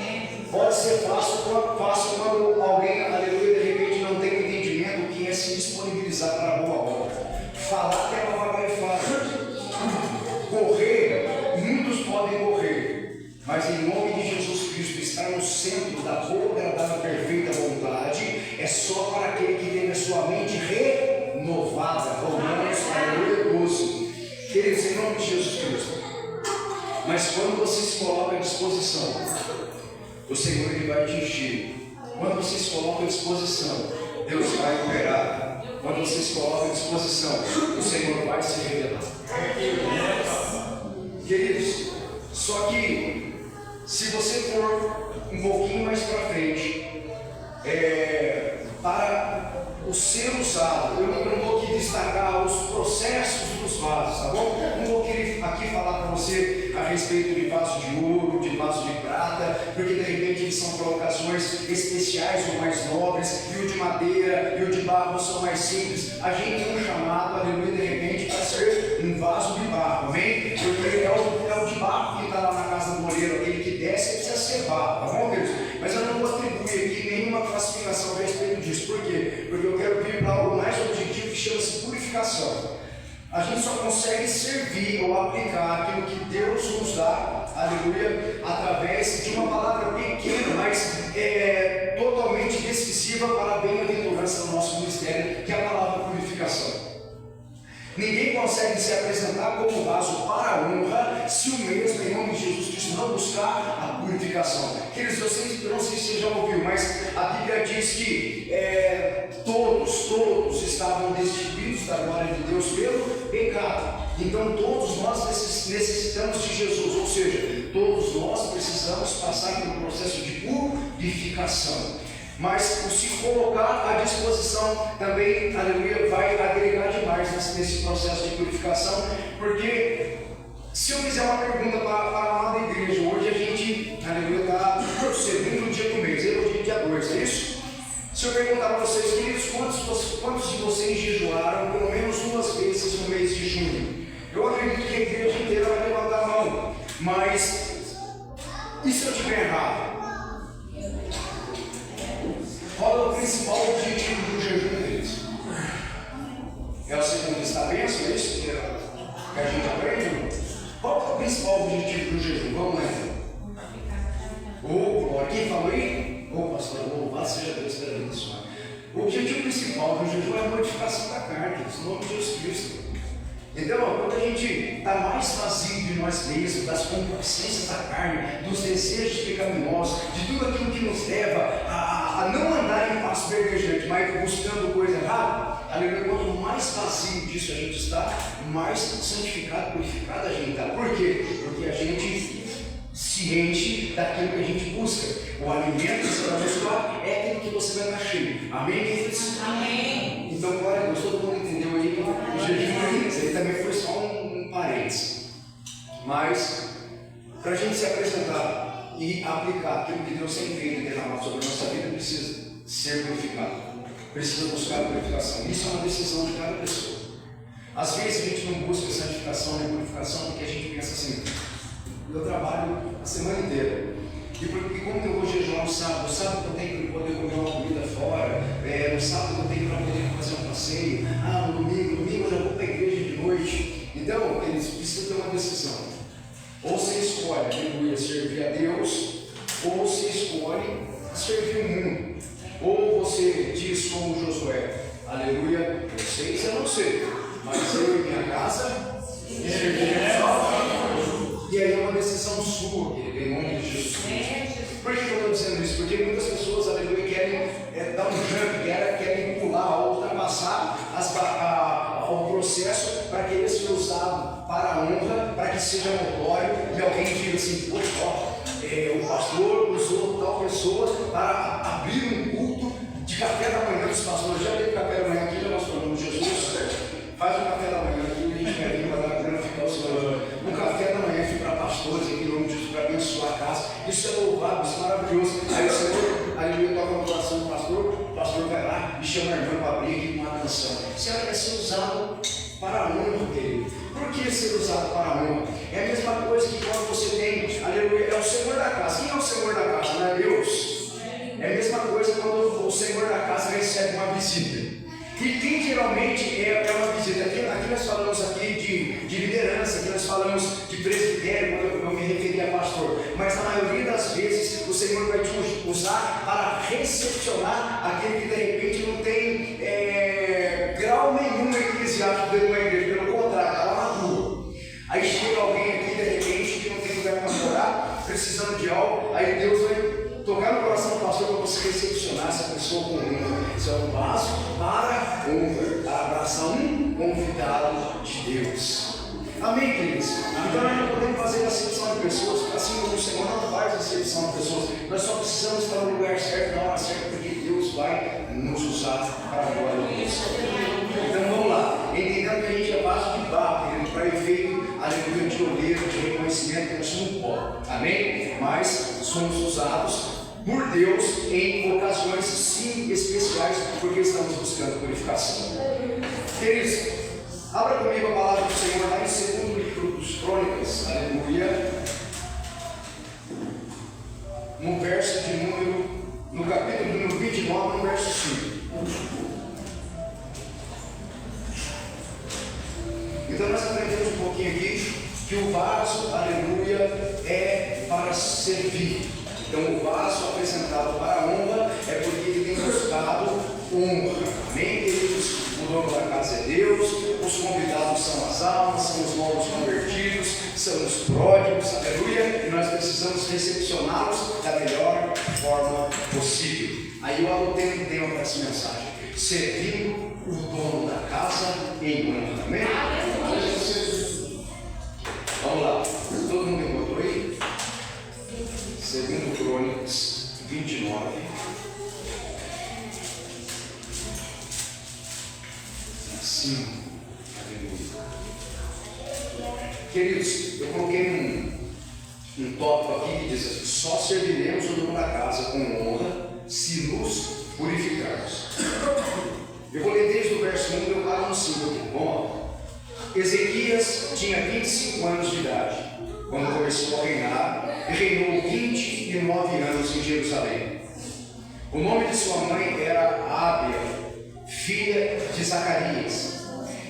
Pode ser fácil quando alguém, aleluia, de repente não tem um entendimento que é se disponibilizar para a boa obra. Falar que é papagaio fala. Correr, muitos podem correr, mas em nome de Jesus Cristo, estar no centro da boa, agradável, perfeita vontade é só para aquele que tem a sua mente renovada. Romanos, aleluia, 12. Queridos, em nome de Jesus Cristo. Mas quando você se coloca à disposição, o Senhor ele vai te encher. Quando você se coloca à disposição, Deus vai operar. Quando você se coloca à disposição, o Senhor vai se revelar. Queridos, só que se você for um pouquinho mais para frente, para o ser usado, eu não vou aqui destacar os processos dos vasos, tá bom? Não vou querer aqui falar para você a respeito de vaso de ouro, de vaso de prata, porque de repente eles são para ocasiões especiais ou mais nobres, e o de madeira e o de barro são mais simples. A gente tem um chamado, aleluia, de repente, para ser um vaso de barro, amém? Porque é o de barro que está lá na casa do moleiro, aquele que desce precisa ser barro, tá bom, Deus? Mas eu não vou atribuir aqui nenhuma classificação a respeito disso. Por quê? Porque eu quero vir para algo mais objetivo que chama-se purificação. A gente só consegue servir ou aplicar aquilo que Deus nos dá, aleluia, através de uma palavra pequena, mas totalmente decisiva para a bem-aventurança do nosso ministério, que é a palavra purificação. Ninguém consegue se apresentar como vaso para a honra se o mesmo, em nome de Jesus Cristo, não buscar a purificação. Queridos, eu não sei se você já ouviu, mas a Bíblia diz que todos estavam destituídos da glória de Deus pelo pecado. Então todos nós necessitamos de Jesus, ou seja, todos nós precisamos passar por um processo de purificação. Mas o se colocar à disposição também, aleluia, vai agregar demais nesse processo de purificação, porque se eu fizer uma pergunta para a amada igreja, hoje a gente, aleluia, está no segundo dia do mês, hoje é dia 2, é isso? Se eu perguntar para vocês, queridos, quantos de vocês jejuaram pelo menos 2 vezes no mês de junho? Eu acredito que a igreja inteira vai levantar a mão, mas e se eu estiver errado? Qual é o principal objetivo do jejum deles? É o segundo está bênção, é isso que a gente aprende? Qual é o principal objetivo do jejum? Vamos lá. Quem falou aí? Pastor, louvado seja Deus pela vida sua. O objetivo principal do jejum é a mortificação da carne, no nome de Jesus Cristo. Então, quando a gente está mais vazio de nós mesmos, das concupiscências da carne, dos desejos pecaminosos, de tudo aquilo que nos leva a não andar em passo verdejante, mas buscando coisa errada, aleluia, quanto mais vazio disso a gente está, mais santificado, purificado a gente está. Por quê? Porque a gente se enche daquilo que a gente busca. O alimento que você vai buscar é aquilo que você vai estar cheio. Amém, queridos? Amém. Então, glória a Deus, todo mundo entendeu aí o jejum, isso aí também foi só um parênteses. Mas, para a gente se apresentar e aplicar aquilo que Deus tem feito e derramado sobre a nossa vida, precisa ser purificado, precisa buscar a purificação. Isso é uma decisão de cada pessoa. Às vezes a gente não busca santificação nem purificação porque a gente pensa assim: eu trabalho a semana inteira. E como que eu vou jejuar no sábado? No sábado eu tenho que poder comer uma comida fora. No sábado eu tenho para poder fazer um passeio. No domingo eu já vou para a igreja de noite. Então, eles precisam ter uma decisão. Ou você escolhe, aleluia, servir a Deus ou se escolhe servir o mundo. Ou você diz como Josué, aleluia, vocês eu não sei, mas eu e minha casa serviremos ao Senhor. E aí é uma decisão sua, querido, em nome de Jesus Cristo. Por que eu estou dizendo isso? Porque muitas pessoas, aleluia, querem dar um jump, querem pular ou ultrapassar o processo para querer ser usado para a honra, para que seja notório e alguém diga assim, poxa, o pastor usou tal pessoa para abrir um culto de café da manhã dos pastores. Já teve café da manhã aqui, já nós falamos, Jesus, faz um café da manhã aqui, a gente quer vir para glorificar o Senhor. Um café da manhã aqui para pastores, aqui no nome de Jesus, para abençoar a casa. Isso é louvável, isso é maravilhoso. Aí o Senhor, aleluia, toca no coração do pastor, o pastor vai lá e chama a irmã para abrir aqui com uma canção. Se ela quer ser usado para a honra, querido. Por que ser usado para a honra? É a mesma coisa que quando você tem, aleluia, é o Senhor da casa. Quem é o Senhor da casa? Não é Deus? É a mesma coisa quando o Senhor da casa recebe uma visita. E quem geralmente é uma visita? Aqui nós falamos aqui de liderança, aqui nós falamos de presbitério, quando eu me referi a pastor. Mas na maioria das vezes o Senhor vai te usar para recepcionar aquele que de repente não tem grau nenhum eclesiástico dentro de uma igreja. Pelo contrário, está lá na rua. Aí chega alguém aqui de repente que não tem lugar para morar, precisando de algo, aí Deus vai tocar no coração do pastor para você recepcionar essa pessoa com honra. Isso é um passo para honra, para abraçar um convidado de Deus. Amém, queridos? Então nós não podemos fazer acepção de pessoas, assim como o Senhor não faz acepção de pessoas. Nós só precisamos estar no lugar certo, na hora certa, porque Deus vai nos usar para a glória de Deus. Então vamos lá, entendendo que a gente é vaso de barro, querido, para efeito, aleluia, de oleiro, de reconhecimento que nós somos pó. Amém? Mas somos usados por Deus em ocasiões sim especiais, porque estamos buscando purificação. Queridos, abra comigo a palavra do Senhor lá em 2º livro dos Crônicas, aleluia, no capítulo número 29, no verso 5. Então nós aprendemos um pouquinho aqui que o vaso, aleluia, é para servir. Então o vaso apresentado para a honra é porque ele tem buscado honra. Amém, queridos? O dono da casa é Deus, os convidados são as almas, são os novos convertidos, são os pródigos, aleluia, e nós precisamos recepcioná-los da melhor forma possível. Aí eu adotei um tema para essa mensagem: servindo o dono da casa em honra. Amém? Vamos lá, todo mundo encontrou aí? 2 Crônicas 29. Sim, aleluia. Queridos, eu coloquei um tópico aqui que diz assim: só serviremos o dono da casa com honra se nos purificarmos. Eu vou ler desde o verso 1 e eu paro no 5 aqui. Vamos lá. Ezequias tinha 25 anos de idade quando começou a reinar e reinou 29 anos em Jerusalém. O nome de sua mãe era Ábia, filha de Zacarias.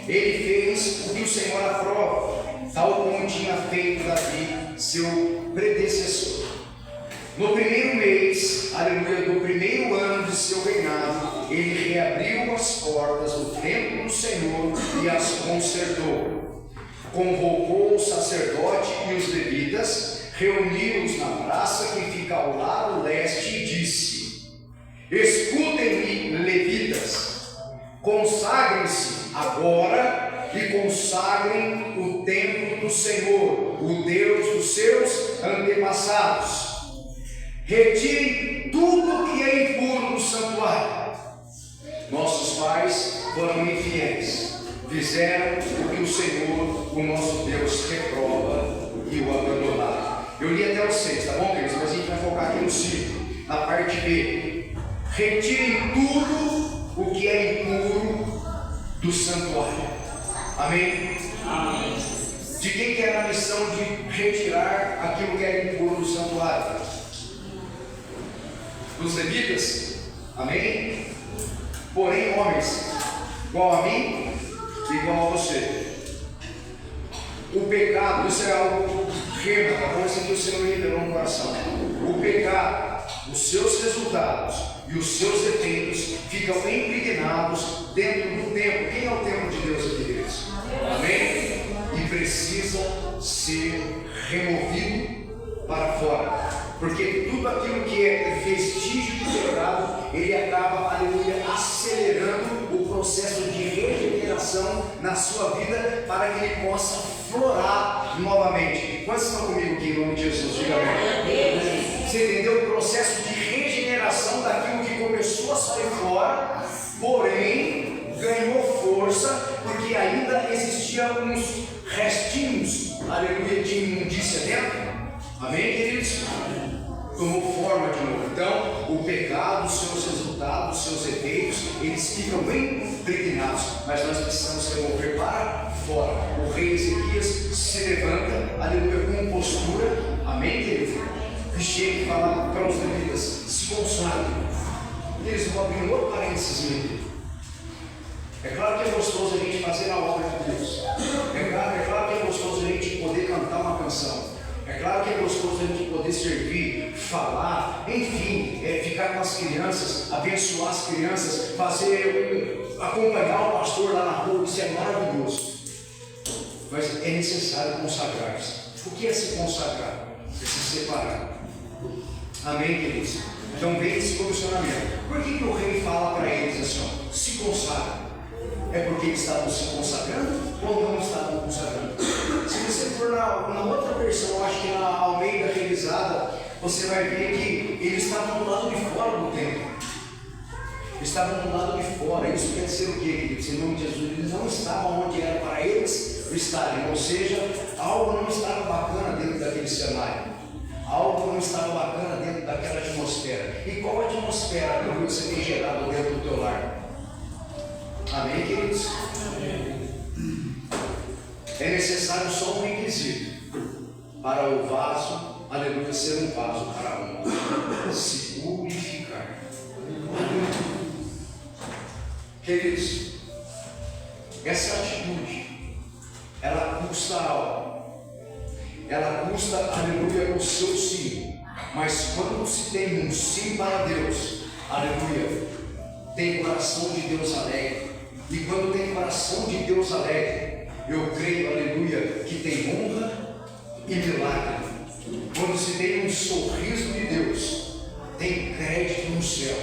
Ele fez o que o Senhor aprova, tal como tinha feito Davi, seu predecessor. No primeiro mês, aleluia, do primeiro ano de seu reinado, ele reabriu as portas do templo do Senhor e as consertou. Convocou o sacerdote e os levitas, reuniu-os na praça que fica ao lado leste e disse: escutem-me, levitas, consagrem-se agora e consagrem o templo do Senhor, o Deus dos seus antepassados. Retirem tudo que é impuro do santuário. Nossos pais foram infiéis, fizeram o que o Senhor, o nosso Deus, reprova e o abandonaram. Eu li até o 6, tá bom, queridos? Mas a gente vai focar aqui no 5, na parte B. Retirem tudo o que é impuro do santuário. Amém? Amém. De quem que era a missão de retirar aquilo que é impuro do santuário? Dos levitas. Amém? Porém, homens, igual a mim, igual a você. O pecado, isso é algo rema, tá bom? Isso que o Senhor revelou no coração. o pecado, os seus resultados e os seus efeitos ficam impregnados dentro do templo. Quem é o templo de Deus aqui, queridos? Amém? E precisa ser removido para fora, porque tudo aquilo que é vestígio do pecado, ele acaba, aleluia, acelerando o processo de regeneração na sua vida, para que ele possa florar novamente. Quantos estão comigo aqui em nome de Jesus? Diga amém. Você entendeu o processo de regeneração daquilo que começou a sair fora, porém ganhou força, porque ainda existiam uns restinhos, aleluia, de imundícia dentro. Amém, queridos? Tomou forma de novo. Então, o pecado, os seus resultados, os seus efeitos, eles ficam bem impregnados, mas nós precisamos remover para fora. O rei Ezequias se levanta, aleluia, com postura, amém, querido? E chega e fala para os levitas: se consagrem. Eles vão abrir um outro parênteses aqui. É claro que é gostoso a gente fazer a obra de Deus. É claro que é gostoso a gente poder cantar uma canção. É claro que é gostoso a gente poder servir, falar, enfim, ficar com as crianças, abençoar as crianças, acompanhar o pastor lá na rua. Isso é maravilhoso. Mas é necessário consagrar-se. O que é se consagrar? É se separar. Amém, queridos? Então vem esse posicionamento. Por que o rei fala para eles assim, ó, se consagra? É porque eles estavam se consagrando ou não estavam consagrando? Se você for na outra versão, eu acho que na Almeida Revisada, você vai ver que eles estavam do lado de fora do templo. Eles estavam do lado de fora. Isso quer dizer o quê, queridos? Em nome de Jesus, eles não estavam onde era para eles estarem. Ou seja, algo não estava bacana dentro daquele cenário. Algo não estava bacana dentro daquela atmosfera. E qual atmosfera que você tem gerado dentro do teu lar? Amém, queridos? É necessário só um requisito para o vaso, aleluia, ser um vaso para a honra: se purificar. Queridos, essa atitude, ela custa algo. Ela custa, aleluia, o seu sim. Mas quando se tem um sim para Deus, aleluia, tem coração de Deus alegre. E quando tem coração de Deus alegre, eu creio, aleluia, que tem honra e milagre. Quando se tem um sorriso de Deus, tem crédito no céu.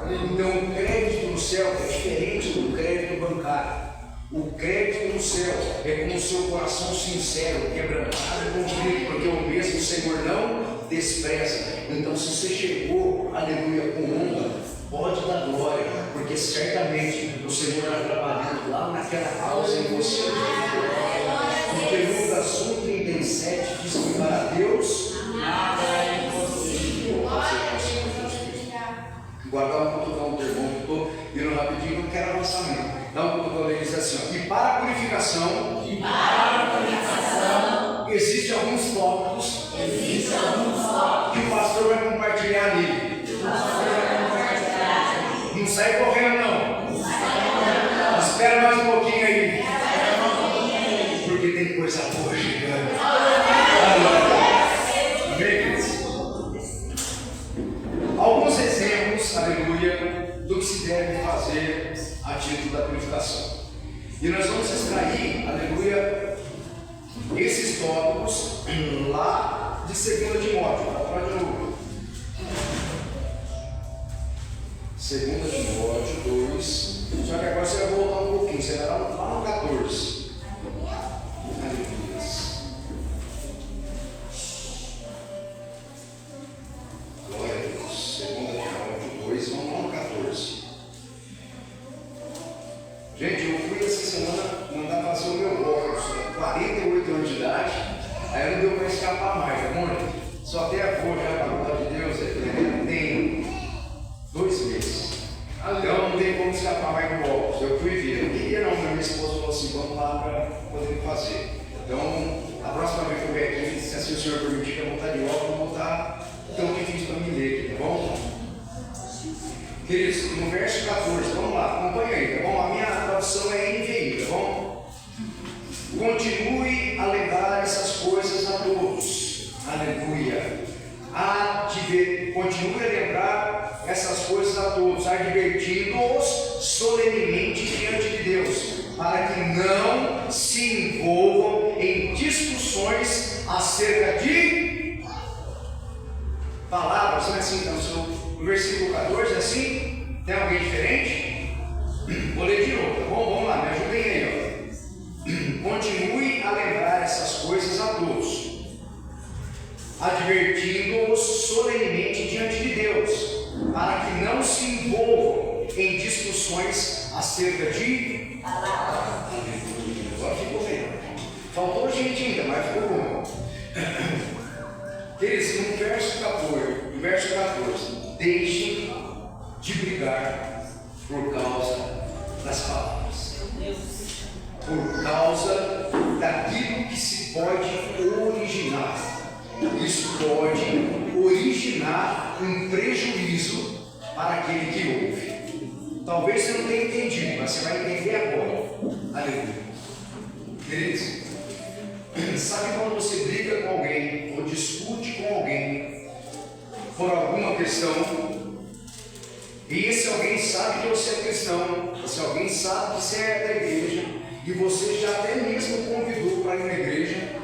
Então o crédito no céu é diferente do crédito bancário. O crédito no céu é com o seu coração sincero, quebrantado e contrito, porque o mesmo Senhor não despreza. Então se você chegou, aleluia, com honra, pode dar glória, porque certamente o Senhor está trabalhando lá naquela causa em você. Porque Lucas 1,37 diz que para Deus nada é impossível. Guardar um pouco, dar um termômetro, estou indo rapidinho, não quero avançamento. Dá um pouco, ele diz assim, ó, e para a purificação, existem alguns tópicos que o pastor vai compartilhar ali. Não sai correndo não. Espera mais um pouquinho aí. Porque tem coisa boa chegando. Alguns exemplos, aleluia, do que se deve fazer a título da purificação. E nós vamos extrair, aleluia, esses tópicos lá de 2 Timóteo. Para de novo. 2 Timóteo 2. Só que agora você vai voltar um pouquinho, você vai lá no 14. Aleluia. Glória a Deus. 2 Timóteo 2, vamos lá no 14. Gente, eu fui essa semana mandar fazer o meu óculos, 48 anos de idade, aí não deu para escapar mais, amor. Só até a cor já, para a glória de Deus, tem 2 meses. Então não tem como escapar mais do óculos. Eu fui ver, eu não queria não, mas minha esposa falou assim, vamos lá para poder fazer. Então, a próxima vez que eu vier aqui, se assim o Senhor permitir que eu voltar de óculos, não vou estar tão difícil para me ler aqui, tá bom? Queridos, no verso 14, vamos lá, acompanha aí, tá bom? A minha tradução é NVI, tá bom? Continue a levar essas coisas a todos, aleluia, advertindo continue a lembrar essas coisas a todos, advertindo-os solenemente diante de Deus, para que não se envolvam em discussões acerca de palavras. Não é assim? Então, no versículo 14 é assim? Tem alguém diferente? Vou ler de novo, tá bom? Vamos lá, me ajudem aí. Ó. Continue a lembrar essas coisas a todos, advertindo-os solenemente diante de Deus, para que não se envolvam em discussões acerca de palavras. Agora ficou bem. Faltou gente ainda, mas ficou bom. Queridos, no verso 14, deixem de brigar por causa das palavras, por causa daquilo que se pode originar. Isso pode originar um prejuízo para aquele que ouve. Talvez você não tenha entendido, mas você vai entender agora. Aleluia. Queridos, sabe quando você briga com alguém ou discute com alguém por alguma questão, e esse alguém sabe que você é cristão, esse alguém sabe que você é da igreja, e você já até mesmo convidou para ir na igreja,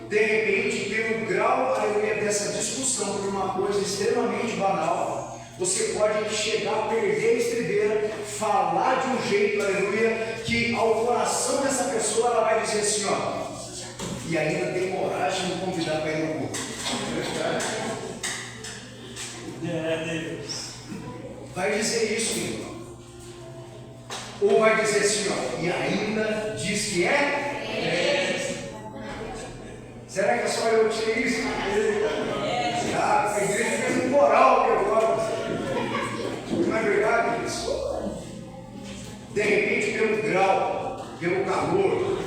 de repente, pelo grau, aleluia, dessa discussão por uma coisa extremamente banal, você pode chegar a perder a estribeira, falar de um jeito, aleluia, que ao coração dessa pessoa ela vai dizer assim, ó, e ainda tem coragem de me convidar para ir no culto. Vai dizer isso, irmão. Ou vai dizer assim, ó, e ainda diz que é? Será que é só eu que sei isso? Ah, a igreja fez um coral aqui agora. Não é verdade isso? De repente, pelo grau, pelo calor,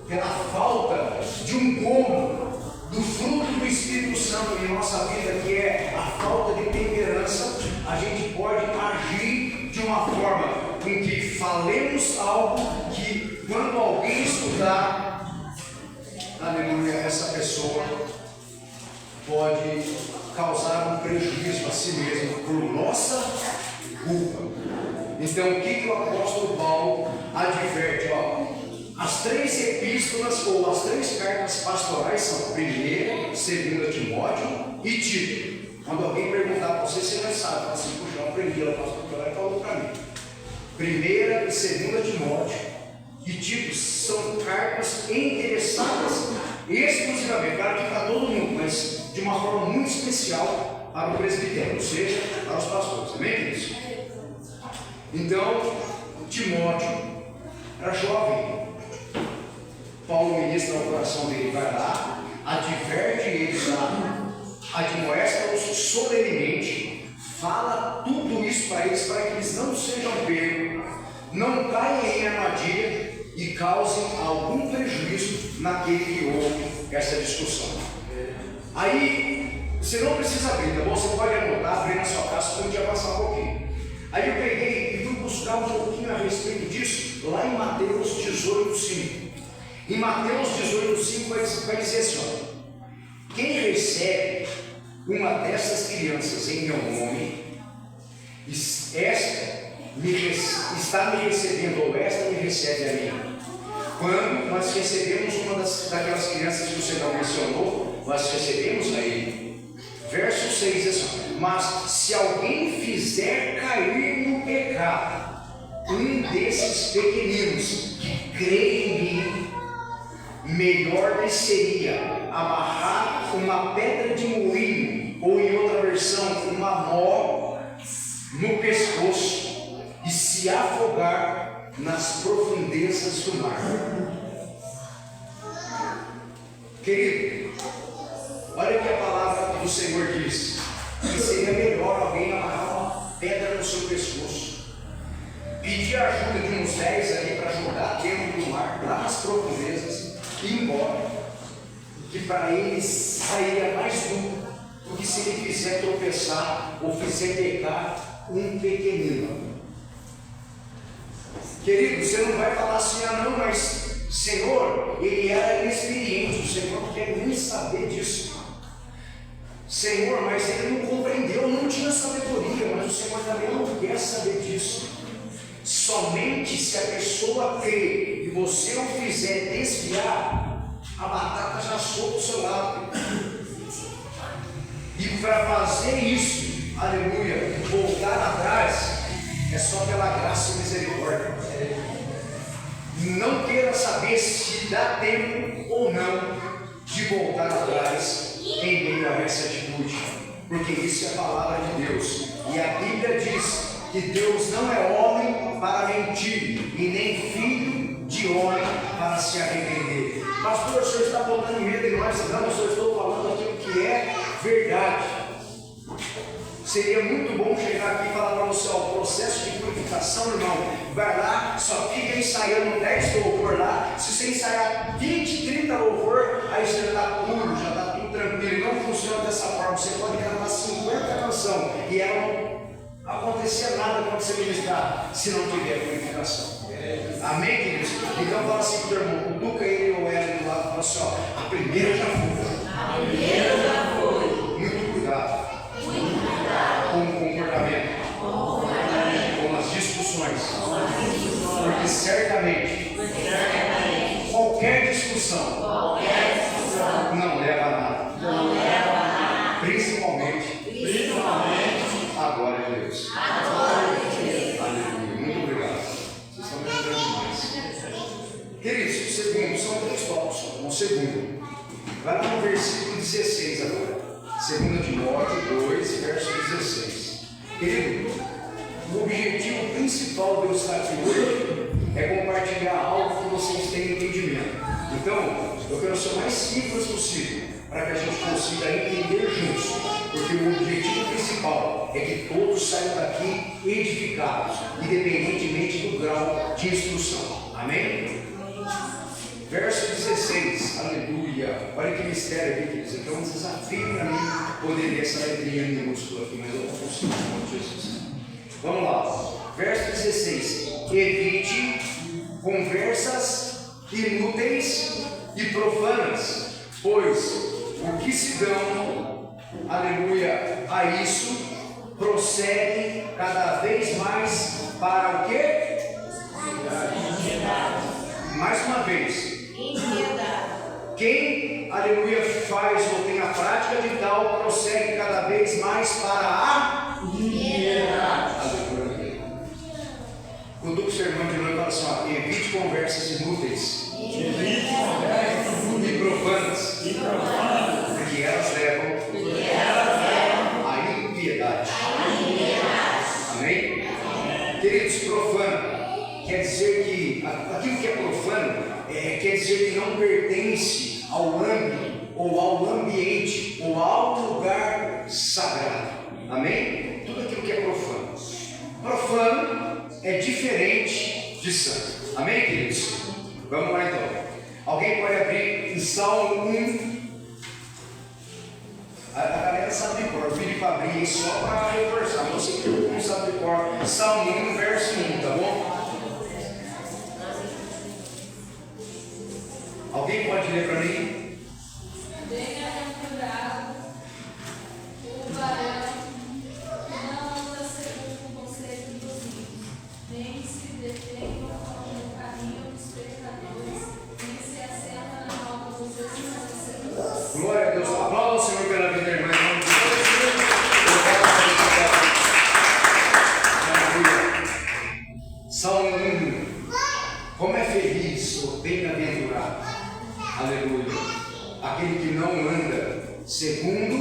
pela falta de um como do fruto do Espírito Santo em nossa vida, que é a falta de temperança, a gente pode agir de uma forma com que falemos algo que, quando alguém estudar, aleluia, essa pessoa pode causar um prejuízo a si mesmo por nossa culpa. Então, o que o apóstolo Paulo adverte? Ó, as 3 epístolas ou as 3 cartas pastorais são 1ª, 2ª Timóteo e Tito. Quando alguém perguntar para você, você vai saber. Fala assim, puxa, eu aprendi, o pastor Pilar falou para mim. 1ª e 2ª Timóteo e Tito são cartas interessadas exclusivamente, claro que para todo mundo, mas de uma forma muito especial para o presbitério, ou seja, para os pastores. Amém, queridos? Então, Timóteo era jovem. Paulo ministra no coração dele, vai lá, adverte eles lá, admoesta-os solenemente, fala tudo isso para eles que eles não sejam pegos, não caiam em armadilha e causem algum prejuízo naquele que ouve essa discussão. Aí, você não precisa abrir, tá bom? Você pode anotar, abrir na sua casa, para a gente avançar um pouquinho. Aí eu peguei e fui buscar um pouquinho a respeito disso, lá em Mateus 18:5. Em Mateus 18:5 vai dizer assim, ó, quem recebe uma dessas crianças em meu nome, esta está me recebendo, ou esta me recebe a mim. Quando nós recebemos uma daquelas crianças que você não mencionou, nós recebemos a ele. Verso 6 diz assim, mas se alguém fizer cair no pecado um desses pequeninos que crê em mim, melhor lhe seria amarrar uma pedra de moinho, ou em outra versão, uma mó no pescoço e se afogar nas profundezas do mar. Querido, olha o que a palavra do Senhor diz, que seria melhor alguém amarrar uma pedra no seu pescoço, pedir a ajuda de uns 10 ali para jogar dentro do mar, lá nas profundezas, e ir embora, que para ele sairia mais duro do que se ele fizer tropeçar ou fizer pecar um pequenino. Querido, você não vai falar assim, ah não, mas Senhor, ele era inexperiente, o Senhor não quer nem saber disso. Senhor, mas ele não compreendeu, não tinha sabedoria, mas o Senhor também não quer saber disso. Somente se a pessoa crê e você o fizer desviar, a batata já soa do seu lado. E para fazer isso, aleluia, voltar atrás, é só pela graça e misericórdia. Não queira saber se dá tempo ou não de voltar atrás em meio a essa atitude, porque isso é a palavra de Deus. E a Bíblia diz que Deus não é homem para mentir, e nem filho de homem para se arrepender. Pastor, o senhor está botando medo em nós? Não, eu só estou falando aquilo que é verdade. Seria muito bom chegar aqui e falar para você, o processo de purificação, irmão, vai lá, só fica ensaiando 10 louvor lá. Se você ensaiar 20, 30 louvor, aí você já está puro, já está tudo tranquilo. Não funciona dessa forma. Você pode gravar 50 canções e ela não acontecer nada quando você ministrar, se não tiver purificação. Amém, queridos? Então fala assim para o teu irmão, cutuca ele ou ela do lado e fala assim, ó, a primeira já foi. A primeira já foi. Muito cuidado. Com o comportamento, com as discussões, porque certamente qualquer discussão não leva a nada, principalmente a glória de Deus. Aleluia, muito obrigado. Vocês estão me ajudando demais. Queridos, segundo, são 3 tópicos, um segundo. Vai lá no versículo 16 agora. 2 Timóteo 2, verso 16. Querido, o objetivo principal de eu estar aqui hoje é compartilhar algo que vocês tenham entendimento. Então, eu quero ser o mais simples possível, para que a gente consiga entender juntos, porque o objetivo principal é que todos saiam daqui edificados, independentemente do grau de instrução. Amém? Verso 16, aleluia. Olha que mistério aqui, queridos. Então, um desafio para mim poder ler essa letrinha minúscula aqui, mas eu não consigo, em nome de Jesus. Vamos lá, verso 16: evite conversas inúteis e profanas, pois o que se dão, aleluia, a isso, prossegue cada vez mais para o quê? Mais uma vez. Quem, aleluia, faz ou tem a prática de tal, prossegue cada vez mais para a impiedade. Aleluia. Cutuca o seu irmão de novo e fala assim, ó, evite conversas inúteis e profanas, porque elas levam à impiedade. Amém? Queridos, profano quer dizer que aquilo que é profano quer dizer que não pertence ao âmbito ou ao ambiente ou ao lugar sagrado. Amém? Tudo aquilo que é profano. Profano é diferente de santo. Amém, queridos? Vamos lá então. Alguém pode abrir em Salmo 1. A galera sabe de cor. Eu pedi para abrir só para reforçar. Você que não sabe de cor. Salmo 1, verso 1, tá bom? Alguém pode ler para mim? Bem-aventurado o varão que não anda segundo o conselho dos ímpios, nem se detém no caminho dos pecadores, nem se assenta na roda dos escarnecedores. Glória a Deus. Aplauda o Senhor pela vida, irmã. Salmo 1. Como é feliz o bem-aventurado. Aleluia. Aquele que não anda segundo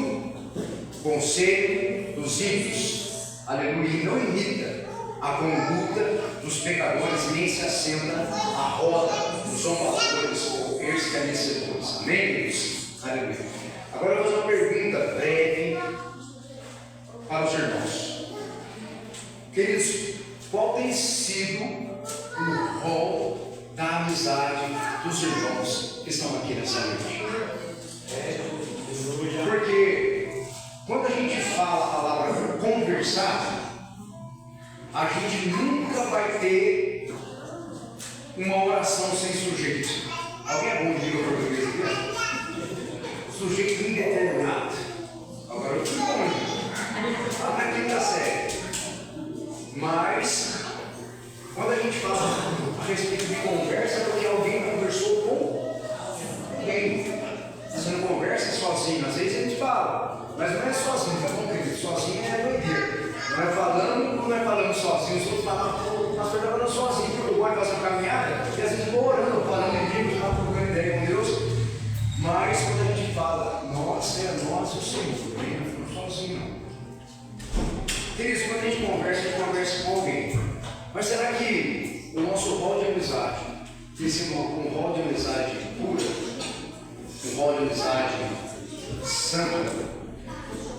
o conselho dos ímpios. Aleluia. E não imita a conduta dos pecadores, nem se assenta à roda dos zombadores ou escarnecedores. Amém, queridos? Aleluia. Agora eu vou fazer uma pergunta breve para os irmãos. Queridos, qual tem sido o rol da amizade dos irmãos que estão aqui nessa noite? Porque quando a gente fala a palavra conversar, a gente nunca vai ter uma oração sem sujeito. Alguém é bom de língua portuguesa aqui? Sujeito indeterminado. Agora Mas, quando a gente fala a respeito de conversa, é porque alguém conversou com alguém. Você não conversa sozinho, às vezes a gente fala, mas não é sozinho, tá bom, querido? Sozinho é doideira. Não é falando sozinho, os outros falam, o pastor está falando sozinho, porque eu gosto de fazer uma caminhada, e às vezes eu vou orando, falando em Deus, lá trocando ideia com Deus. Mas quando a gente fala, nossa, é nós, o Senhor, eu não sozinho, não. Queridos, quando a gente conversa com alguém. Mas será que o nosso rol de amizade, esse um rol de amizade pura, um rol de amizade santa,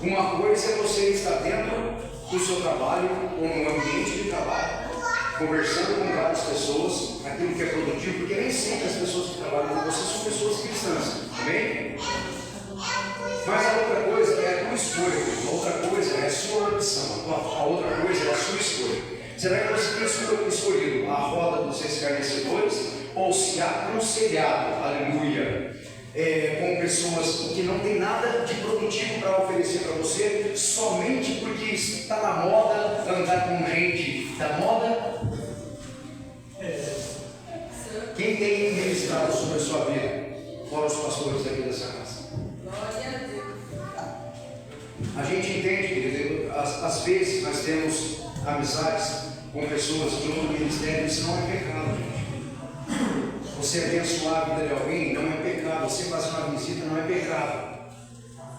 uma coisa é você estar dentro do seu trabalho ou no ambiente de trabalho, conversando com várias pessoas, aquilo que é produtivo, porque nem sempre as pessoas que trabalham com você são pessoas cristãs, amém? Mas a outra coisa é a tua escolha, a outra coisa é a sua opção, a outra coisa é a sua escolha. Será que você tem escolhido a roda dos escarnecedores ou se aconselhado, aleluia, com pessoas que não tem nada de produtivo para oferecer para você, somente porque está na moda andar com gente da moda? Quem tem ministrado sobre a sua vida? Fora os pastores aqui dessa casa. Glória a Deus. A gente entende, querido, às vezes nós temos amizades com pessoas de outro ministério, isso não é pecado, gente. Você abençoar a vida de alguém não é pecado, você fazer uma visita não é pecado.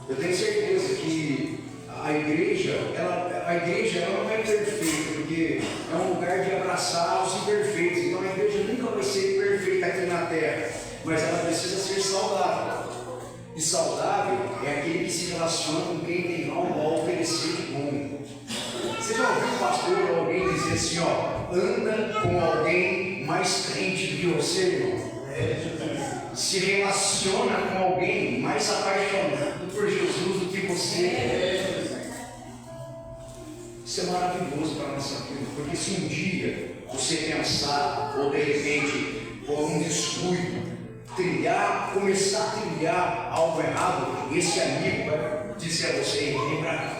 Eu tenho certeza que a igreja ela não é perfeita, porque é um lugar de abraçar os imperfeitos. Então a igreja nunca vai ser perfeita aqui na terra, mas ela precisa ser saudável. E saudável é aquele que se relaciona com quem tem algo a oferecer de bom. Você já ouviu um pastor ou alguém dizer assim, ó, anda com alguém mais crente do que você, irmão? Se relaciona com alguém mais apaixonado por Jesus do que você. Isso é maravilhoso para a nossa vida, porque se um dia você pensar, ou de repente, por um descuido, começar a trilhar algo errado, esse amigo vai dizer a você, vem para cá.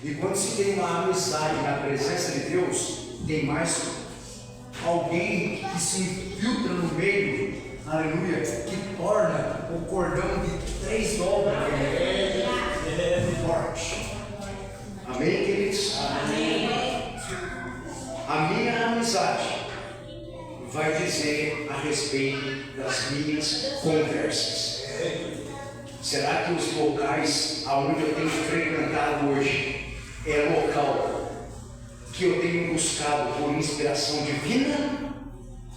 E quando se tem uma amizade na presença de Deus, tem mais alguém que se infiltra no meio, aleluia, que torna o cordão de 3 dobras forte. Amém, queridos? Amém. A minha amizade vai dizer a respeito das minhas conversas. Será que os locais aonde eu tenho frequentado hoje é local que eu tenho buscado por inspiração divina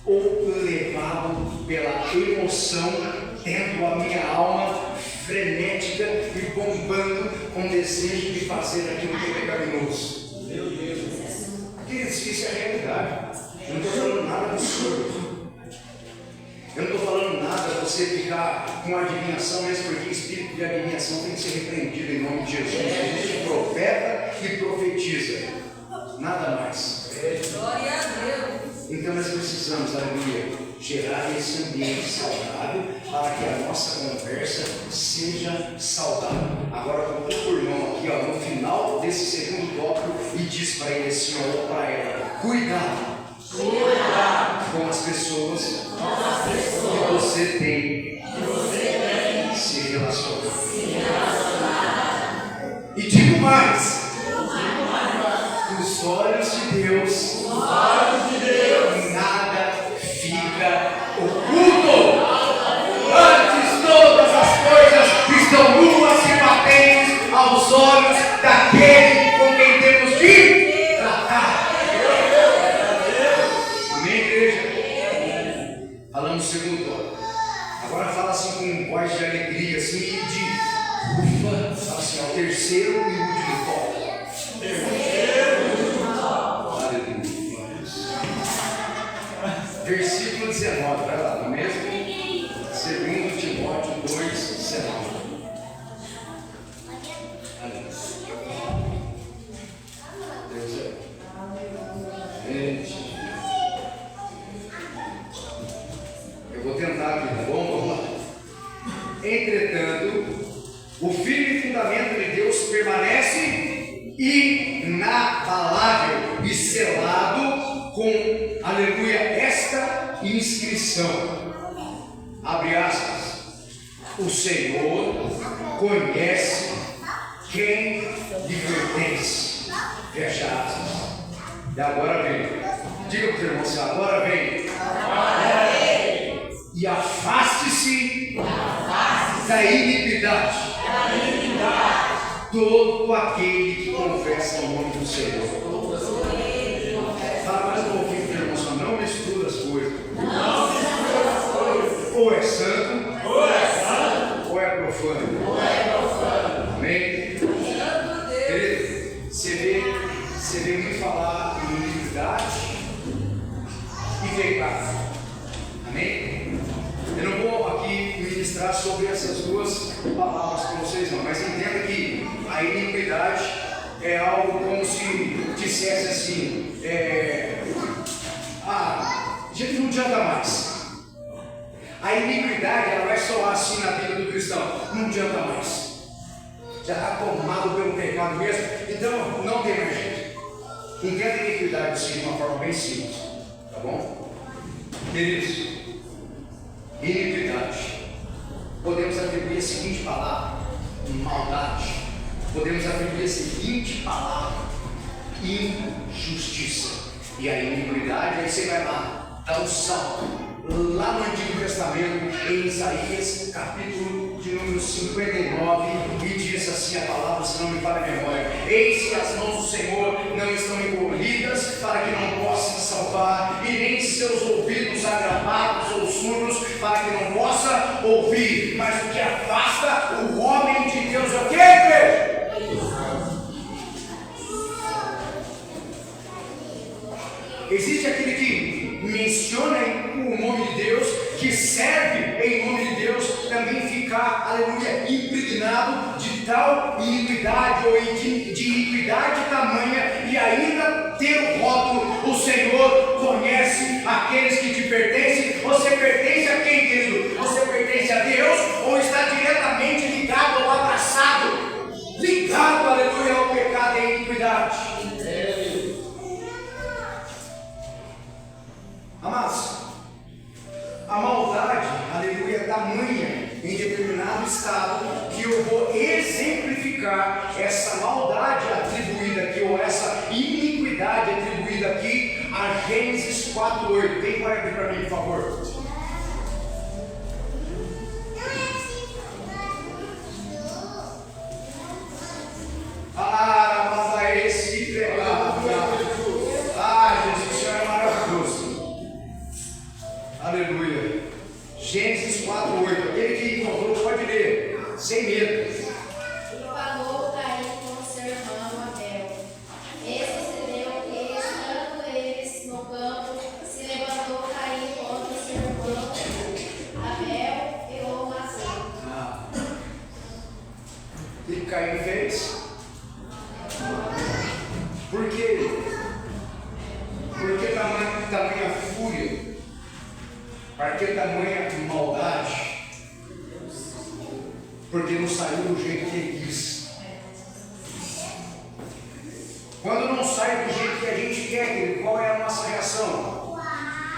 ou levado pela emoção, tendo a minha alma frenética e bombando com desejo de fazer aquilo que é pecaminoso? Meu Deus! Queridos, isso é a realidade. Eu não estou falando nada absurdo. Eu não estou falando nada você ficar com adivinhação, mesmo porque espírito de adivinhação tem que ser repreendido em nome de Jesus. Existe profeta e profetiza, nada mais. Glória a Deus. Então nós precisamos, aleluia, gerar esse ambiente saudável para que a nossa conversa seja saudável. Agora eu vou por irmão aqui, ó, no final desse segundo tópico, e diz para ele assim, ou para ela, cuidado com as pessoas que você tem se relacionar. E digo mais, os olhos de Deus, nada fica oculto. Antes todas as coisas estão nuas e patentes aos olhos daquele com quem temos de tratar. Amém, igreja? Falando no segundo tópico. Agora fala assim com voz de alegria, assim, e de ufa. Fala assim, ó, terceiro e último tópico. Aleluia. Versículo 19, vai lá, não é mesmo? 2 Timóteo 2, 19. Aleluia. Deus é. Eu vou tentar aqui, tá bom? Vamos lá. Entretanto, o firme fundamento de Deus permanece inabalável e selado com, aleluia, esta inscrição. Abre aspas. O Senhor conhece quem lhe pertence. Fecha aspas. E agora vem. Diga para o irmão assim, agora vem. E afaste-se da iniquidade. Todo aquele que confessa o nome do Senhor. Fala mais um pouquinho para o irmão assim, não mistura as coisas. Ou é santo, ou é profano. Amém? Querido, você vê me falar em iniquidade e pecado. Amém? Eu não vou aqui ministrar sobre essas duas palavras para vocês não, mas entenda que a iniquidade é algo como se dissesse assim, gente, não adianta mais. A iniquidade, ela vai soar assim na vida do cristão, não adianta mais. Já está tomado pelo pecado mesmo, então não tem mais jeito. Entenda a iniquidade assim, de uma forma bem simples, tá bom? Queridos, iniquidade, podemos atribuir a seguinte palavra, maldade. Podemos atribuir a seguinte palavra, injustiça. E a iniquidade, aí você vai lá, dá um salto. Lá no Antigo Testamento, em Isaías, capítulo de número 59, e diz assim a palavra, se não me falha a memória: eis que as mãos do Senhor não estão encolhidas para que não possa salvar, e nem seus ouvidos agravados ou surdos para que não possa ouvir. Mas o que afasta o homem de Deus é o que, igreja? Existe aquele que menciona o nome de Deus, que serve em nome de Deus, também ficar, aleluia, impregnado de tal iniquidade ou de iniquidade tamanha, e ainda ter o rótulo: o Senhor conhece aqueles que te pertencem. Você pertence a quem, querido? Você pertence a Deus ou está diretamente ligado ou abraçado, ligado, aleluia, ao pecado e à iniquidade? Amados, a maldade, aleluia, é tamanha em determinado estado que eu vou exemplificar essa maldade atribuída aqui, ou essa iniquidade atribuída aqui, a Gênesis 4:8. Quem vai abrir para mim, por favor? Manda esse pregado. Jesus, o Senhor é maravilhoso. Aleluia. Gênesis 4:8. Aquele que encontrou pode ler, sem medo. E falou Caim com seu irmão Abel. Este sucedeu que, estando eles no campo, se levantou Caim contra seu irmão Abel e o matou. O que Caim fez? Por quê? Por que tamanha fúria? Para que tamanha maldade? Porque não saiu do jeito que ele quis. Quando não sai do jeito que a gente quer, querido, qual é a nossa reação?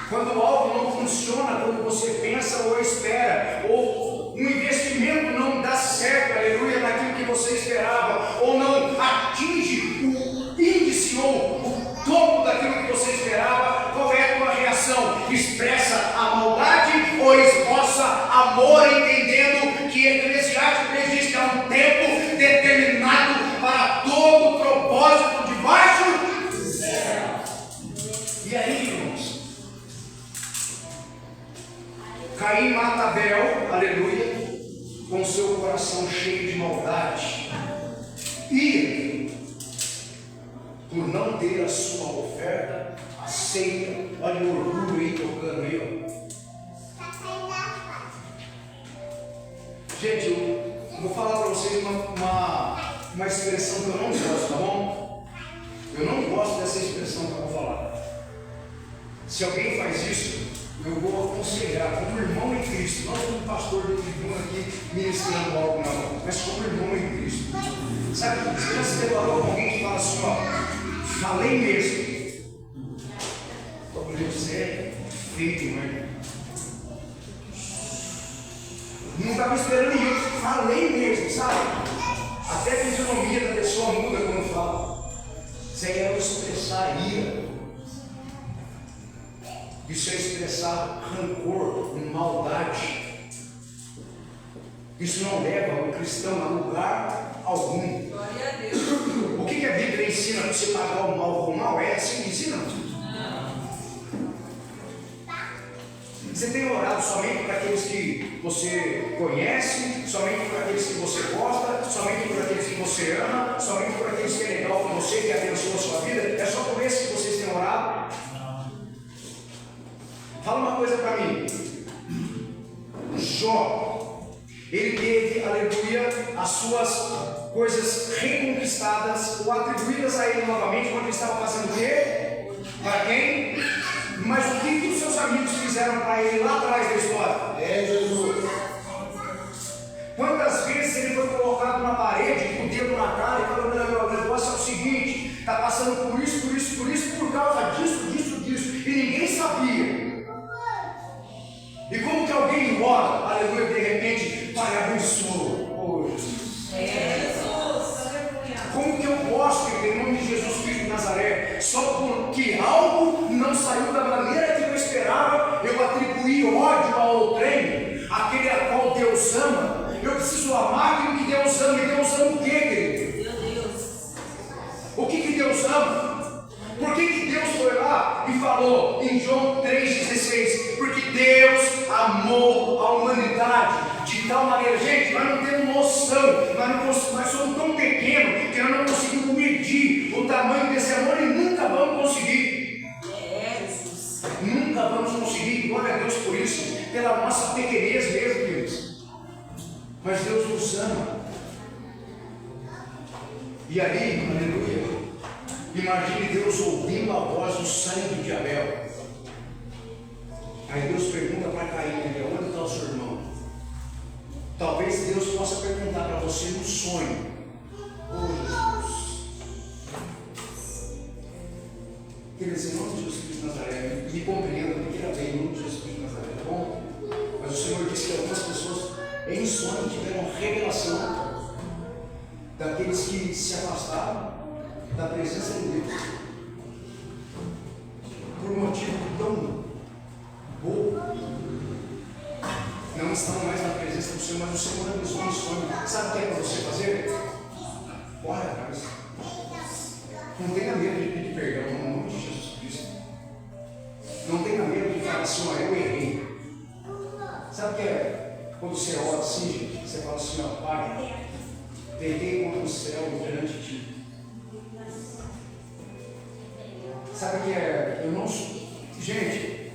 Quando algo não funciona como você pensa ou espera, ou um investimento não dá certo, aleluia, naquilo que você esperava, ou não atinge o índice ou o topo daquilo que você esperava, qual é a tua reação? Expressa a maldade ou esboça amor, entendendo que Eclesiastes diz que há um tempo determinado para todo propósito debaixo do céu? E aí, irmãos? Caim mata Abel, aleluia, com seu coração cheio de maldade, e por não ter a sua oferta aceita. Olha o orgulho aí tocando aí, ó. Gente, eu vou falar para vocês uma expressão que eu não gosto, tá bom? Eu não gosto dessa expressão que eu vou falar. Se alguém faz isso, eu vou aconselhar como irmão em Cristo, não como pastor de tribuna aqui ministrando algo, não, mas como irmão em Cristo. Sabe, você já se deparou com alguém que fala assim, ó, falei mesmo. Você é feio, né? Não estava esperando isso, falei mesmo, sabe? Até a fisionomia da pessoa muda quando fala. Isso aí é expressar ira. Isso é expressar rancor, maldade. Isso não leva o cristão a lugar algum. Glória a Deus. O que a Bíblia ensina para você pagar o mal com o mal? É assim que ensina? Você tem orado somente para aqueles que você conhece, somente para aqueles que você gosta, somente por aqueles que você ama, somente por aqueles que é legal com você, que abençoa a sua vida? É só por esses que vocês têm orado? Fala uma coisa para mim. Jó, ele teve, aleluia, as suas coisas reconquistadas ou atribuídas a ele novamente quando ele estava fazendo o quê? Para quem? Mas o que os seus amigos fizeram para ele lá atrás da história? É Jesus. Quantas vezes ele foi colocado na parede, com o dedo na cara e falou: o negócio é o seguinte, está passando por isso, por causa disso, e ninguém sabia. E como que alguém ora, aleluia, de repente, Pai, abençoa. Oh, Jesus. Como que eu posso, em nome de Jesus Cristo de Nazaré, só porque algo não saiu da maneira que eu esperava, eu atribuí ódio ao outrem, aquele a qual Deus ama? Eu preciso amar aquilo que Deus ama. E Deus ama o quê, querido? Meu Deus. O que Deus ama? Por que Deus foi lá e falou em João 3,16? Porque Deus amou a humanidade de tal maneira. Gente, nós não temos noção, nós somos tão pequenos que nós não conseguimos medir o tamanho desse amor e nunca vamos conseguir. Nunca vamos conseguir, glória a Deus por isso, pela nossa pequenez mesmo, queridos. Mas Deus nos ama. E aí, aleluia, imagine Deus ouvindo a voz do sangue de Abel. Aí Deus pergunta para Caim: onde está o seu irmão? Talvez Deus possa perguntar para você no sonho: oh Jesus, queridos, em nome de Jesus Cristo de Nazaré, me compreenda, me queira bem, em nome de Jesus Cristo de Nazaré, tá bom? Mas o Senhor disse que algumas pessoas em sonho tiveram revelação daqueles que se afastaram da presença de Deus por um motivo tão bobo. Não estão mais na presença do Senhor, mas o Senhor abençoou no sonho. Sabe o que é para você fazer? Corre atrás. Não tenha medo de pedir perdão no nome de Jesus Cristo. Não tenha medo de falar assim: ó, eu errei. Sabe o que é? Quando você ora assim, gente, você fala assim: ó, Pai, peguei contra o céu perante ti. Sabe o que é? Eu não sou. Gente,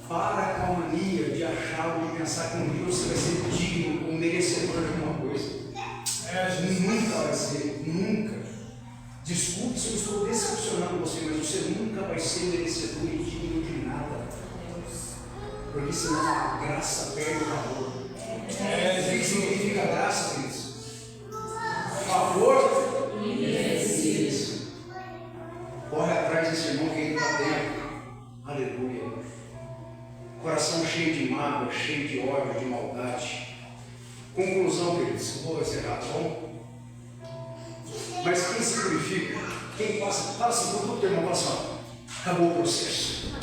para com a mania de achar ou de pensar que um dia você vai ser digno ou merecedor de alguma coisa. Nunca vai ser, nunca. Desculpe se eu estou decepcionando você, mas você nunca vai ser merecedor e digno de nada. Porque senão a graça perde o valor. O que significa graça, queridos? Favor e merecido. Corre atrás desse irmão que ainda está dentro. Aleluia. Coração cheio de mágoa, cheio de ódio, de maldade. Conclusão, queridos, vou encerrar, tá bom? Mas quem se purifica, quem passa, fala assim, todo teu irmão, fala assim, ó, acabou o processo.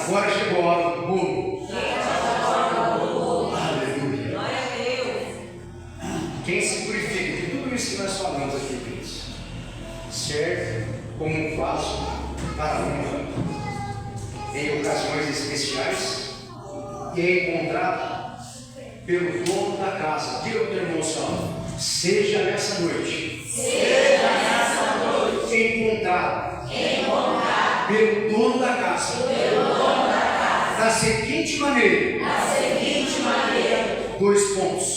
Agora chegou a hora do bolo. Aleluia. Glória a Deus. Quem se purifica de tudo isso que nós falamos aqui, queridos, serve como um vaso para a honra em ocasiões especiais e é encontrado pelo dono da casa. Diga para o teu irmão só: seja nessa noite encontrado pelo dono da casa da seguinte maneira. Dois pontos.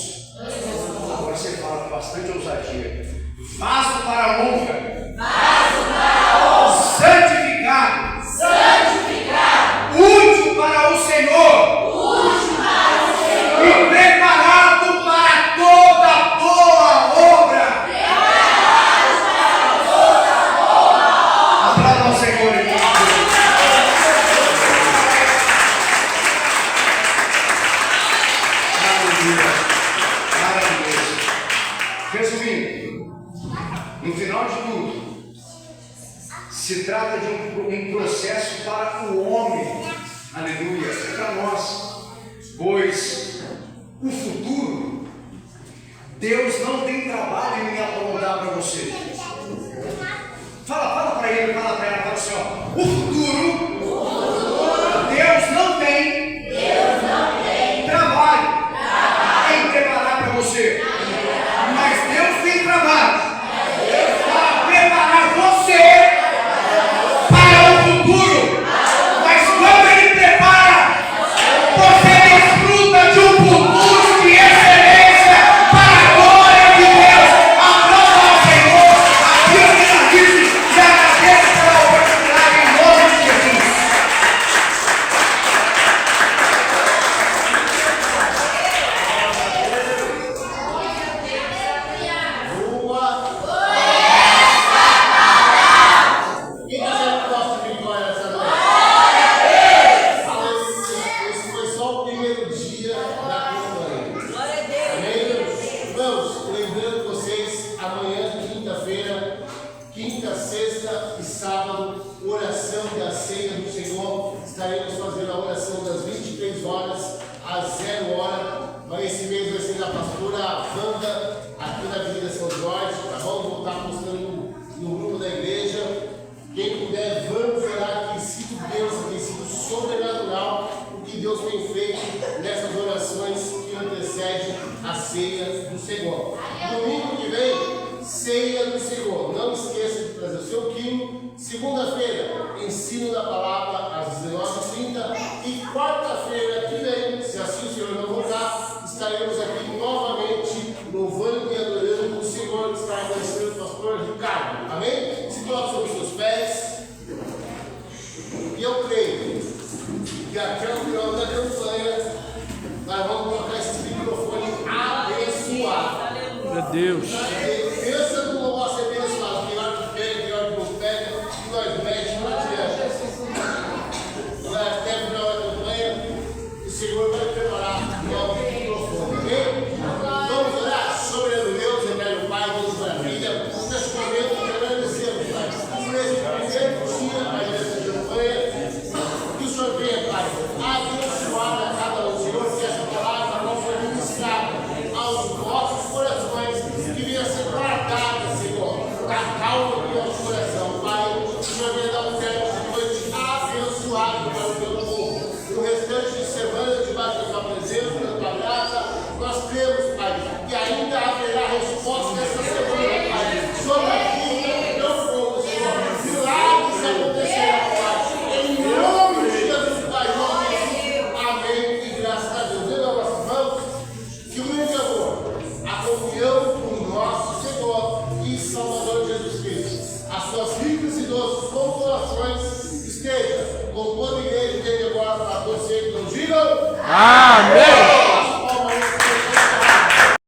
Agora você fala com bastante ousadia: vaso para a honra, santificado, útil para Se trata de um processo para o homem, aleluia, é para nós, pois o futuro, Deus não tem trabalho em apontar para você. Fala para ele, fala assim, ó, o futuro, Deus não tem trabalho em preparar para você, mas Deus tem trabalho para preparar você para o futuro. Mas quando Ele prepara, você desfruta de um futuro de excelência para a glória de Deus. Aplauda ao Senhor aquilo que Ele disse e agradeça pela oportunidade em nome de Jesus. Quem quiser gosta de vitória essa noite? Esse foi só o primeiro dia da campanha. Glória a Deus. Amém? Irmãos, lembrando vocês, amanhã, quinta-feira, quinta, sexta e sábado, oração da ceia do Senhor. Estaremos fazendo a oração das 23 horas às 0 hora. Mas esse mês vai ser da pastora Wanda, aqui na Avenida São Jorge. Tá bom? Vou estar postando no grupo da igreja. Quem puder, vamos orar. Tem sido bênção, tem sido sobrenatural o que Deus tem feito nessas orações que antecedem a ceia do Senhor. Domingo que vem, ceia do Senhor. Não esqueça de trazer o seu quilo. Segunda-feira, ensino da palavra às 19h30. E quarta-feira que vem, se assim o Senhor não voltar, estaremos aqui novamente louvando e adorando o Senhor que está abençoando o pastor Ricardo. Amém? Se coloque sobre os seus pés. E eu creio que até o final da campanha nós vamos colocar esse microfone abençoado. Aleluia. Deus. Pensa no louvor ser abençoado. Tem hora que pega, tem hora que não pega, e nós mexemos, não adianta. Até o final da campanha, o Senhor vai preparar o novo microfone, ok? Vamos orar sobre o Deus, eterno Pai, Deus maravilha. Nesse momento, agradecemos, Pai, por esse primeiro dia, Pai, dessa campanha. Que o Senhor venha, Pai, abençoar a cada um, Senhor, que essa palavra não foi ministrada aos nossos corações, que venha ser guardada, Senhor, na calma do nosso coração, Pai. O Senhor venha dar um tempo de noite abençoado para o teu povo. O restante de semana, debaixo da tua presença, da tua graça, nós cremos, Pai, que ainda haverá resposta nessa semana, Pai, sobre aquilo que é o teu povo, Senhor. Milagres acontecerão, Pai, em nome de Jesus, Pai, amém e graças a Deus. Dê nossas mãos, que o grande amor, a comunhão do nosso Senhor e Salvador Jesus Cristo, as suas ricas e doces consolações esteja com toda a igreja que agora para você que não digam. Amém.